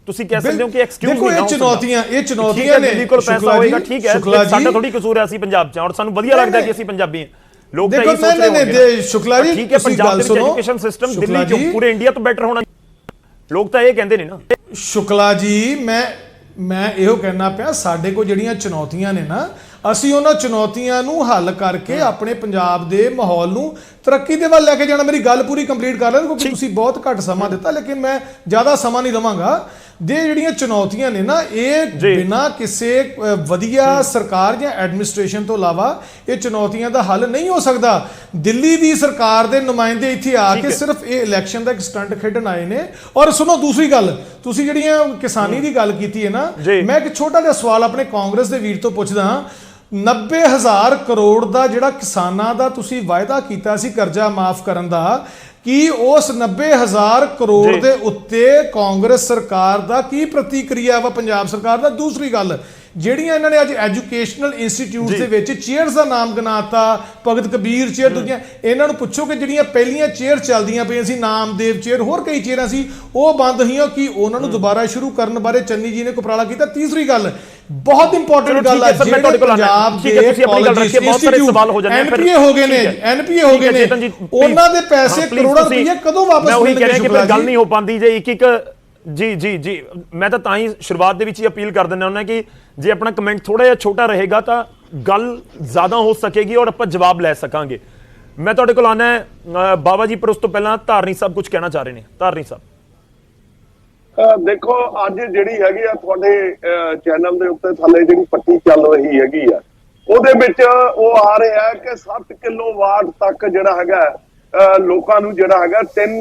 ਤੁਸੀਂ ਕਹਿ ਸਕਦੇ ਹੋ ਕਿ ਐਕਸਕਿਊਜ਼ ਨਹੀਂ। ਦੇਖੋ ਇਹ ਚੁਣੌਤੀਆਂ ਨੇ, ਦਿੱਲੀ ਕੋਲ ਪੈਸਾ ਹੋਏਗਾ, ਠੀਕ ਹੈ, ਸਾਡਾ ਥੋੜੀ ਕਸੂਰ ਹੈ, ਅਸੀਂ ਪੰਜਾਬ 'ਚ ਔਰ ਸਾਨੂੰ ਵਧੀਆ ਲੱਗਦਾ ਕਿ ਅਸੀਂ ਪੰਜਾਬੀ ਹਾਂ। ਲੋਕ ਤਾਂ ਇਹ ਸੋਚ ਰਹੇ ਹੋਣਗੇ ਸ਼ੁਕਲਾ ਜੀ, ਠੀਕ ਹੈ, ਪੰਜਾਬ ਦੇ ਵਿੱਚ ਐਜੂਕੇਸ਼ਨ ਸਿਸਟਮ ਦਿੱਲੀ ਤੋਂ ਪੂਰੇ ਇੰਡੀਆ ਤੋਂ ਬੈਟਰ ਹੋਣਾ, ਲੋਕ ਤਾਂ ਇਹ ਕਹਿੰਦੇ ਨੇ ਨਾ। ਸ਼ੁਕਲਾ ਜੀ, ਮੈਂ ਇਹੋ ਕਹਿਣਾ ਪਿਆ, ਸਾਡੇ ਕੋਲ ਜਿਹੜੀਆਂ ਚੁਣੌਤੀਆਂ ਨੇ ਨਾ, ਅਸੀਂ ਉਹਨਾਂ ਚੁਣੌਤੀਆਂ ਨੂੰ ਹੱਲ ਕਰਕੇ ਆਪਣੇ ਪੰਜਾਬ ਦੇ ਮਾਹੌਲ ਨੂੰ ਤਰੱਕੀ ਦੇ ਵੱਲ ਲੈ ਕੇ ਜਾਣਾ। ਮੇਰੀ ਗੱਲ ਪੂਰੀ ਕੰਪਲੀਟ ਕਰ ਲੈਣ, ਕਿਉਂਕਿ ਤੁਸੀਂ ਬਹੁਤ ਘੱਟ ਸਮਾਂ ਦਿੱਤਾ, ਲੇਕਿਨ ਮੈਂ ਜ਼ਿਆਦਾ ਸਮਾਂ ਨਹੀਂ ਲਵਾਂਗਾ। ਦੇ ਜਿਹੜੀਆਂ ਚੁਣੌਤੀਆਂ ਨੇ ਨਾ, ਇਹ ਬਿਨਾਂ ਕਿਸੇ ਵਧੀਆ ਸਰਕਾਰ ਜਾਂ ਐਡਮਿਨਿਸਟ੍ਰੇਸ਼ਨ ਤੋਂ ਇਲਾਵਾ ਇਹ ਚੁਣੌਤੀਆਂ ਦਾ ਹੱਲ ਨਹੀਂ ਹੋ ਸਕਦਾ। ਦਿੱਲੀ ਦੀ ਸਰਕਾਰ ਦੇ ਨੁਮਾਇੰਦੇ ਇੱਥੇ ਆ ਕੇ ਸਿਰਫ ਇਹ ਇਲੈਕਸ਼ਨ ਦਾ ਇੱਕ ਸਟੰਟ ਖੇਡਣ ਆਏ ਨੇ। ਔਰ ਸੁਣੋ, ਦੂਸਰੀ ਗੱਲ, ਤੁਸੀਂ ਜਿਹੜੀਆਂ ਕਿਸਾਨੀ ਦੀ ਗੱਲ ਕੀਤੀ ਹੈ ਨਾ, ਮੈਂ ਇੱਕ ਛੋਟਾ ਜਿਹਾ ਸਵਾਲ ਆਪਣੇ ਕਾਂਗਰਸ ਦੇ ਵੀਰ ਤੋਂ ਪੁੱਛਦਾ ਹਾਂ। 90,000 ਕਰੋੜ ਦਾ ਜਿਹੜਾ ਕਿਸਾਨਾਂ ਦਾ ਤੁਸੀਂ ਵਾਅਦਾ ਕੀਤਾ ਸੀ ਕਰਜ਼ਾ ਮਾਫ ਕਰਨ ਦਾ, ਕੀ ਉਸ 90,000 ਕਰੋੜ ਦੇ ਉੱਤੇ ਕਾਂਗਰਸ ਸਰਕਾਰ ਦਾ ਕੀ ਪ੍ਰਤੀਕਿਰਿਆ ਵਾ, ਪੰਜਾਬ ਸਰਕਾਰ ਦਾ? ਦੂਸਰੀ ਗੱਲ, ਜਿਹੜੀਆਂ ਇਹਨਾਂ ਨੇ ਅੱਜ ਐਜੂਕੇਸ਼ਨਲ ਇੰਸਟੀਚਿਊਟ ਦੇ ਵਿੱਚ ਚੇਅਰਸ ਦਾ ਨਾਮ ਗਿਣਾਤਾ, ਭਗਤ ਕਬੀਰ ਚੇਅਰ, ਦੂਜੀਆਂ, ਇਹਨਾਂ ਨੂੰ ਪੁੱਛੋ ਕਿ ਜਿਹੜੀਆਂ ਪਹਿਲੀਆਂ ਚੇਅਰ ਚੱਲਦੀਆਂ ਪਈਆਂ ਸੀ, ਨਾਮਦੇਵ ਚੇਅਰ, ਹੋਰ ਕਈ ਚੇਅਰਾਂ ਸੀ, ਉਹ ਬੰਦ ਹੋਈਆਂ, ਕਿ ਉਹਨਾਂ ਨੂੰ ਦੁਬਾਰਾ ਸ਼ੁਰੂ ਕਰਨ ਬਾਰੇ ਚੰਨੀ ਜੀ ਨੇ ਉਪਰਾਲਾ ਕੀਤਾ? ਤੀਸਰੀ ਗੱਲ, ਬਹੁਤ ਇੰਪੋਰਟੈਂਟ ਗੱਲ ਹੈ, ਜਿਹੜੇ ਪੰਜਾਬ ਦੇ ਐਨਪੀਏ ਹੋ ਗਏ ਨੇ, ਉਹਨਾਂ ਦੇ ਪੈਸੇ ਕਰੋੜਾਂ ਰੁਪਏ ਕਦੋਂ ਵਾਪਸ ਮਿਲਣਗੇ? ਗੱਲ ਨਹੀਂ ਹੋ ਪਾਉਂਦੀ ਜੇ ਇੱਕ ਜੀ ਮੈਂ ਤਾਂ ਹੀ ਸ਼ੁਰੂਆਤ ਦੇ ਵਿੱਚ ਹੀ ਅਪੀਲ ਕਰ ਦਿੰਦਾ ਹੁੰਦਾ ਕਿ ਜੇ ਆਪਣਾ ਕਮੈਂਟ ਥੋੜਾ ਜਿਹਾ ਛੋਟਾ ਰਹੇਗਾ ਤਾਂ ਗੱਲ ਜ਼ਿਆਦਾ ਹੋ ਸਕੇਗੀ ਔਰ ਆਪਾਂ ਜਵਾਬ ਲੈ ਸਕਾਂਗੇ। ਮੈਂ ਤੁਹਾਡੇ ਕੋਲ ਆਉਣਾ ਹੈ ਬਾਬਾ ਜੀ, ਪਰ ਉਸ ਤੋਂ ਪਹਿਲਾਂ ਧਾਰਨੀ ਸਾਹਿਬ ਕੁਝ ਕਹਿਣਾ ਚਾਹ ਰਹੇ ਨੇ। ਧਾਰਨੀ ਸਾਹਿਬ, ਦੇਖੋ, ਅੱਜ ਜਿਹੜੀ ਹੈਗੀ ਆ ਤੁਹਾਡੇ ਚੈਨਲ ਦੇ ਉੱਤੇ ਥੱਲੇ ਜਿਹੜੀ ਪੱਟੀ ਚੱਲ ਰਹੀ ਹੈਗੀ ਆ, ਉਹਦੇ ਵਿੱਚ ਉਹ ਆ ਰਿਹਾ ਕਿ 7 ਕਿਲੋਵਾਟ ਤੱਕ ਜਿਹੜਾ ਹੈਗਾ ਲੋਕਾਂ ਨੂੰ ਜਿਹੜਾ ਹੈਗਾ 3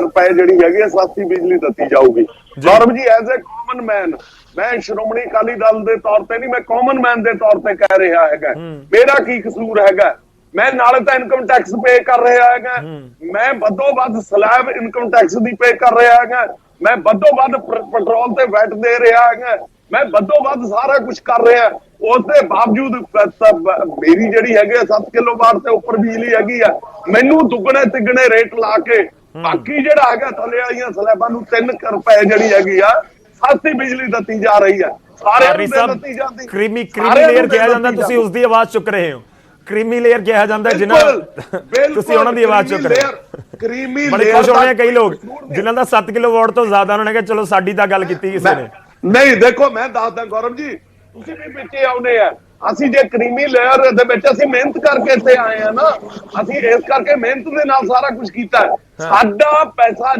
ਰੁਪਏ ਜਿਹੜੀ ਹੈਗੀ ਹੈ ਸਸਤੀ ਬਿਜਲੀ ਦਿੱਤੀ ਜਾਊਗੀ। Gaurav ji, as a common ਮੈਨ, ਮੈਂ ਸ਼੍ਰੋਮਣੀ ਅਕਾਲੀ ਦਲ ਦੇ ਤੌਰ ਤੇ ਨਹੀਂ, ਮੈਂ ਕਾਮਨ ਮੈਨ ਦੇ ਤੌਰ ਤੇ ਕਹਿ ਰਿਹਾ ਹੈਗਾ, ਮੇਰਾ ਕੀ ਕਸੂਰ ਹੈਗਾ? ਮੈਂ ਨਾਲੇ ਤਾਂ ਇਨਕਮ ਟੈਕਸ ਪੇ ਕਰ ਰਿਹਾ ਹੈਗਾ, ਮੈਂ ਵੱਧੋ ਵੱਧ ਸਲੈਬ ਇਨਕਮ ਟੈਕਸ ਦੀ ਪੇ ਕਰ ਰਿਹਾ ਹੈਗਾ, ਮੈਂ ਵੱਧੋ ਵੱਧ ਪੈਟਰੋਲ ਤੇ ਵੈਟ ਦੇ ਰਿਹਾ ਹੈਗਾ, ਮੈਂ ਵੱਧੋ ਵੱਧ ਸਾਰਾ ਕੁਝ ਕਰ ਰਿਹਾ। ਉਸ ਦੇ ਬਾਵਜੂਦ ਮੇਰੀ ਜਿਹੜੀ ਹੈਗੀ 7 ਕਿਲੋਵਾਟ ਤੇ ਉੱਪਰ ਬਿਜਲੀ ਹੈਗੀ ਆ, ਮੈਨੂੰ ਦੁੱਗਣੇ ਤਿੱਗਣੇ ਰੇਟ ਲਾ ਕੇ ਬਾਕੀ ਜਿਹੜਾ ਹੈਗਾ ਥੱਲੇ ਵਾਲੀਆਂ ਸਲੈਬਾਂ ਨੂੰ 3 ਰੁਪਏ ਜਿਹੜੀ ਹੈਗੀ ਆ ਸਸਤੀ ਬਿਜਲੀ ਦਿੱਤੀ ਜਾ ਰਹੀ ਆ। ਸਾਰਿਆਂ ਨੂੰ ਦਿੱਤੀ ਜਾਂਦੀ, ਕ੍ਰੀਮੀ ਲੇਅਰ ਕਿਹਾ ਜਾਂਦਾ, ਤੁਸੀਂ ਉਸ ਦੀ ਆਵਾਜ਼ ਚੁੱਕ ਰਹੇ ਹੋ। ਕ੍ਰੀਮੀ ਲੇਅਰ ਕਿਹਾ ਜਾਂਦਾ ਜਿਨ੍ਹਾਂ ਤੁਸੀਂ ਉਹਨਾਂ ਦੀ ਆਵਾਜ਼ ਚੁੱਕ ਰਹੇ ਹੋ। ਕ੍ਰੀਮੀ ਬੜੇ ਖੁਸ਼ ਹੋਣੇ ਕਈ ਲੋਕ ਜਿਨ੍ਹਾਂ ਦਾ 7 ਕਿਲੋਵਾਟ ਤੋਂ ਜ਼ਿਆਦਾ, ਉਹਨਾਂ ਨੇ ਕਿਹਾ ਚਲੋ ਸਾਡੀ ਤਾਂ ਗੱਲ ਕੀਤੀ ਕਿਸੇ ਨੇ ਨਹੀਂ। ਦੇਖੋ, ਮੈਂ ਦੱਸਦਾ ਗੌਰਵ ਜੀ, ਤੁਸੀਂ ਵੀ ਪਿੱਛੇ ਆਉਨੇ ਆ, ਅਸੀਂ ਜੇ ਕ੍ਰੀਮੀ ਲੇਅਰ ਦੇ ਵਿੱਚ ਅਸੀਂ ਮਿਹਨਤ ਕਰਕੇ ਇੱਥੇ ਆਏ ਆ ਨਾ, ਅਸੀਂ ਇਸ ਕਰਕੇ ਮਿਹਨਤ ਦੇ ਨਾਲ ਸਾਰਾ ਕੁਝ ਕੀਤਾ। ਸਾਡਾ ਪੈਸਾ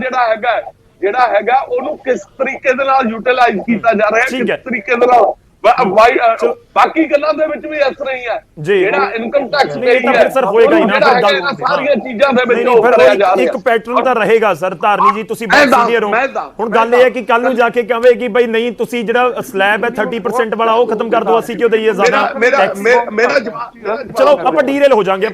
ਜਿਹੜਾ ਹੈਗਾ ਉਹਨੂੰ ਕਿਸ ਤਰੀਕੇ ਦੇ ਨਾਲ ਯੂਟਿਲਾਈਜ਼ ਕੀਤਾ ਜਾ ਰਿਹਾ, ਕਿਸ ਤਰੀਕੇ ਦੇ ਨਾਲ ਬਾਕੀ ਗੱਲਾਂ ਦੇ ਵਿੱਚ ਵੀ ਇਸ ਤਰ੍ਹਾਂ ਹੀ ਹੈ। ਜਿਹੜਾ ਇਨਕਮ ਟੈਕਸ ਪੇ ਹੈ ਸਰ ਹੋਏਗਾ ਹੀ ਨਾ, ਸਾਰੀਆਂ ਚੀਜ਼ਾਂ ਦੇ ਵਿੱਚ ਉਹ ਕਰਿਆ ਜਾ ਰਿਹਾ। ਇੱਕ ਪੈਟਰਨ ਤਾਂ ਰਹੇਗਾ ਸਰ। ਧਾਰਨੀ ਜੀ, ਤੁਸੀਂ ਬਹੁਤ ਸੀਨੀਅਰ ਹੋ, ਹੁਣ ਗੱਲ ਇਹ ਹੈ ਕਿ ਕੱਲ ਨੂੰ ਜਾ ਕੇ ਕਹਵੇ ਕਿ ਬਈ ਨਹੀਂ, ਤੁਸੀਂ ਜਿਹੜਾ ਸਲੈਬ ਹੈ 30% ਵਾਲਾ ਉਹ ਖਤਮ ਕਰ ਦਿਓ, ਅਸੀਂ ਕਿਉਂ ਦਈਏ ਜ਼ਿਆਦਾ? ਮੇਰਾ ਜਵਾਬ, ਚਲੋ ਆਪਾਂ ਡੀਰੇਲ ਹੋ ਜਾਾਂਗੇ,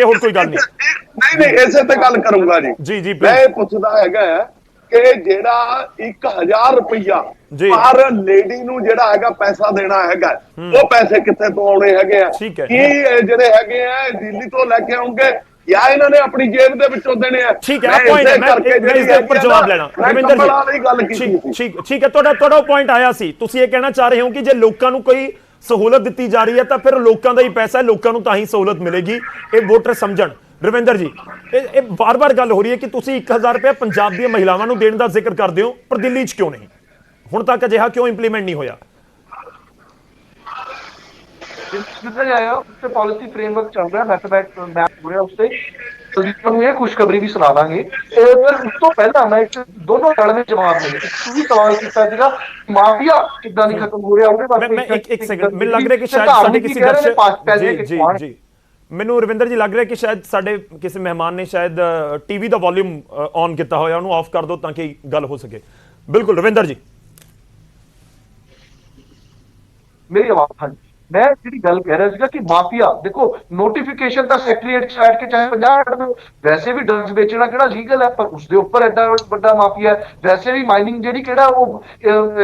ਹੋਰ ਕੋਈ ਗੱਲ ਨਹੀਂ, ਇਸੇ ਤੇ ਗੱਲ ਕਰੂੰਗਾ ਜੀ। ਮੈਂ ਇਹ ਪੁੱਛਦਾ ਹੈਗਾ ਕਿ ਜਿਹੜਾ 1000 ਰੁਪਇਆ ਪਰ ਲੇਡੀ ਨੂੰ ਜਿਹੜਾ ਹੈਗਾ ਪੈਸਾ ਦੇਣਾ ਹੈਗਾ, ਉਹ ਪੈਸੇ ਕਿੱਥੇ ਤੋਂ ਆਉਣੇ ਹੈਗੇ ਆ? ਕੀ ਜਿਹੜੇ ਹੈਗੇ ਆ ਦਿੱਲੀ ਤੋਂ ਲੈ ਕੇ ਆਉਣਗੇ ਜਾਂ ਇਹਨਾਂ ਨੇ ਆਪਣੀ ਜੇਬ ਦੇ ਵਿੱਚੋਂ ਦੇਣੇ ਆ? ਠੀਕ ਹੈ, ਮੈਂ ਇਸ ਦੇ ਉੱਪਰ ਜਵਾਬ ਲੈਣਾ। ਰਵਿੰਦਰ ਜੀ, ਠੀਕ ਹੈ, ਤੁਹਾਡਾ ਪੁਆਇੰਟ ਆਇਆ ਸੀ। ਤੁਸੀਂ ਇਹ ਕਹਿਣਾ ਚਾਹ ਰਹੇ ਹੋ ਕਿ ਜੇ ਲੋਕਾਂ ਨੂੰ ਕੋਈ ਸਹੂਲਤ ਦਿੱਤੀ ਜਾ ਰਹੀ ਹੈ ਤਾਂ ਫਿਰ ਲੋਕਾਂ ਦਾ ਹੀ ਪੈਸਾ, ਲੋਕਾਂ ਨੂੰ ਤਾਂ ਹੀ ਸਹੂਲਤ ਮਿਲੇਗੀ, ਇਹ ਵੋਟਰ ਸਮਝਣ। ਰਵਿੰਦਰ ਜੀ, ਇਹ ਬਾਰ-ਬਾਰ ਗੱਲ ਹੋ ਰਹੀ ਹੈ ਕਿ ਤੁਸੀਂ 1000 ਰੁਪਏ ਪੰਜਾਬ ਦੀਆਂ ਮਹਿਲਾਵਾਂ ਨੂੰ ਦੇਣ ਦਾ ਜ਼ਿਕਰ ਕਰਦੇ ਹੋ, ਪਰ ਦਿੱਲੀ 'ਚ ਕਿਉਂ ਨਹੀਂ? ਹੁਣ ਤੱਕ ਅਜਿਹਾ ਕਿਉਂ ਇੰਪਲੀਮੈਂਟ ਨਹੀਂ ਹੋਇਆ? जितना जाएगा उससे पॉलिसी फ्रेमवर्क चल रहा है, मैथमेटिक्स मैप हो रहा है उससे, ਤੁਹਾਨੂੰ ਇਹ ਖੁਸ਼ਖਬਰੀ ਵੀ ਸੁਣਾ ਦਾਂਗੇ। ਪਰ ਉਸ ਤੋਂ ਪਹਿਲਾਂ ਮੈਂ ਦੋਨੋਂ ਗੱਲ ਦੇ ਜਵਾਬ ਦੇ ਤੁਸੀਂ ਸਵਾਲ ਕੀਤਾ ਸੀਗਾ ਮਾਫੀਆ ਕਿੱਦਾਂ ਨਹੀਂ ਖਤਮ ਹੋ ਰਿਹਾ ਉਹਦੇ ਬਾਰੇ। ਮੈਂ ਇੱਕ ਸੈਕਿੰਡ, ਮੈਨੂੰ ਲੱਗ ਰਿਹਾ ਕਿ ਸ਼ਾਇਦ ਸਾਡੇ ਕਿਸੇ ਦਰਸ਼ਕ ਜੀ ਮੈਨੂੰ ਰਵਿੰਦਰ ਜੀ ਲੱਗ ਰਿਹਾ ਕਿ ਸ਼ਾਇਦ ਸਾਡੇ ਕਿਸੇ ਮਹਿਮਾਨ ਨੇ ਸ਼ਾਇਦ ਟੀਵੀ ਦਾ ਵੋਲਿਊਮ ਔਨ ਕੀਤਾ ਹੋਇਆ, ਉਹਨੂੰ ਆਫ ਕਰ ਦਿਓ ਤਾਂ ਕਿ ਗੱਲ ਹੋ ਸਕੇ। ਬਿਲਕੁਲ ਰਵਿੰਦਰ ਜੀ ਮੇਰੀ ਆਵਾਜ਼। ਹਾਂਜੀ, ਮੈਂ ਜਿਹੜੀ ਗੱਲ ਕਹਿ ਰਿਹਾ ਸੀਗਾ ਕਿ ਮਾਫੀਆ ਦੇਖੋ ਨੋਟੀਫਿਕੇਸ਼ਨ ਤਾਂ ਸੈਕਟਰੀਏਟ ਛੱਡ ਕੇ ਚਾਹੇ 50 ਕੱਢ ਦਿਓ, ਵੈਸੇ ਵੀ ਡਰੱਗਸ ਵੇਚਣਾ ਕਿਹੜਾ ਲੀਗਲ ਹੈ, ਪਰ ਉਸਦੇ ਉੱਪਰ ਐਡਾ ਵੱਡਾ ਮਾਫੀਆ ਹੈ। ਵੈਸੇ ਵੀ ਮਾਈਨਿੰਗ ਜਿਹੜੀ ਕਿਹੜਾ ਉਹ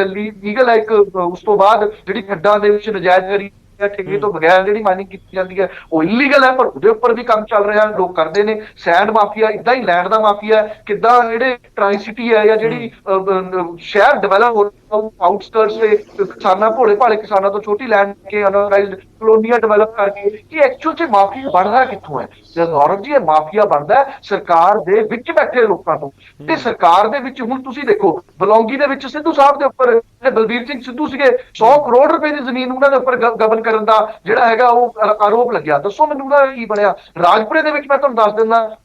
ਲੀਗਲ ਹੈ, ਇੱਕ ਉਸ ਤੋਂ ਬਾਅਦ ਜਿਹੜੀ ਖੱਡਾਂ ਦੇ ਵਿੱਚ ਨਜਾਇਜ਼ ਕਰੀ ਠੇਕੇ ਤੋਂ ਬਗੈਰ ਜਿਹੜੀ ਮਾਈਨਿੰਗ ਕੀਤੀ ਜਾਂਦੀ ਹੈ ਉਹ ਇਲੀਗਲ ਹੈ, ਪਰ ਉਹਦੇ ਉੱਪਰ ਵੀ ਕੰਮ ਚੱਲ ਰਿਹਾ, ਲੋਕ ਕਰਦੇ ਨੇ। ਸੈਂਡ ਮਾਫੀਆ ਇਦਾਂ ਹੀ ਲੈਂਡ ਦਾ ਮਾਫੀਆ, ਕਿੱਦਾਂ ਜਿਹੜੇ ਟ੍ਰਾਈ ਸਿਟੀ ਹੈ ਜਾਂ ਜਿਹੜੀ ਸ਼ਹਿਰ ਡਿਵੈਲਪ ਹੋ ਆਊਟਸਕਰਟਸ ਦੇ ਕਿਸਾਨਾਂ ਭੋਲੇ ਭਾਲੇ ਕਿਸਾਨਾਂ ਤੋਂ ਛੋਟੀ ਲੈਂਡ ਕੇ ਅਨਆਰਗਨਾਈਜ਼ਡ ਕਲੋਨੀਆਂ ਡਿਵੈਲਪ ਕਰਕੇ, ਇਹ ਐਕਚੁਅਲ 'ਚ ਮਾਫੀਆ ਬਣਦਾ ਕਿੱਥੋਂ ਹੈ? ਗੌਰਵ ਜੀ, ਇਹ ਮਾਫੀਆ ਬਣਦਾ ਸਰਕਾਰ ਦੇ ਵਿੱਚ ਬੈਠੇ ਲੋਕਾਂ ਤੋਂ। ਤੇ ਸਰਕਾਰ ਦੇ ਵਿੱਚ ਹੁਣ ਤੁਸੀਂ ਦੇਖੋ ਬਲੌਂਗੀ ਦੇ ਵਿੱਚ ਸਿੱਧੂ ਸਾਹਿਬ ਦੇ ਉੱਪਰ ਬਲਬੀਰ ਸਿੰਘ ਸਿੱਧੂ ਸੀਗੇ, 100 ਕਰੋੜ ਰੁਪਏ ਦੀ ਜ਼ਮੀਨ ਉਹਨਾਂ ਦੇ ਉੱਪਰ ਗਬਨ ਕਰਨ ਦਾ ਜਿਹੜਾ ਹੈਗਾ ਉਹ ਆਰੋਪ ਲੱਗਿਆ। ਦੱਸੋ ਮੈਨੂੰ ਉਹਦਾ ਕੀ ਬਣਿਆ? ਰਾਜਪੁਰੇ ਦੇ ਵਿੱਚ ਮੈਂ ਤੁਹਾਨੂੰ ਦੱਸ ਦਿੰਦਾ,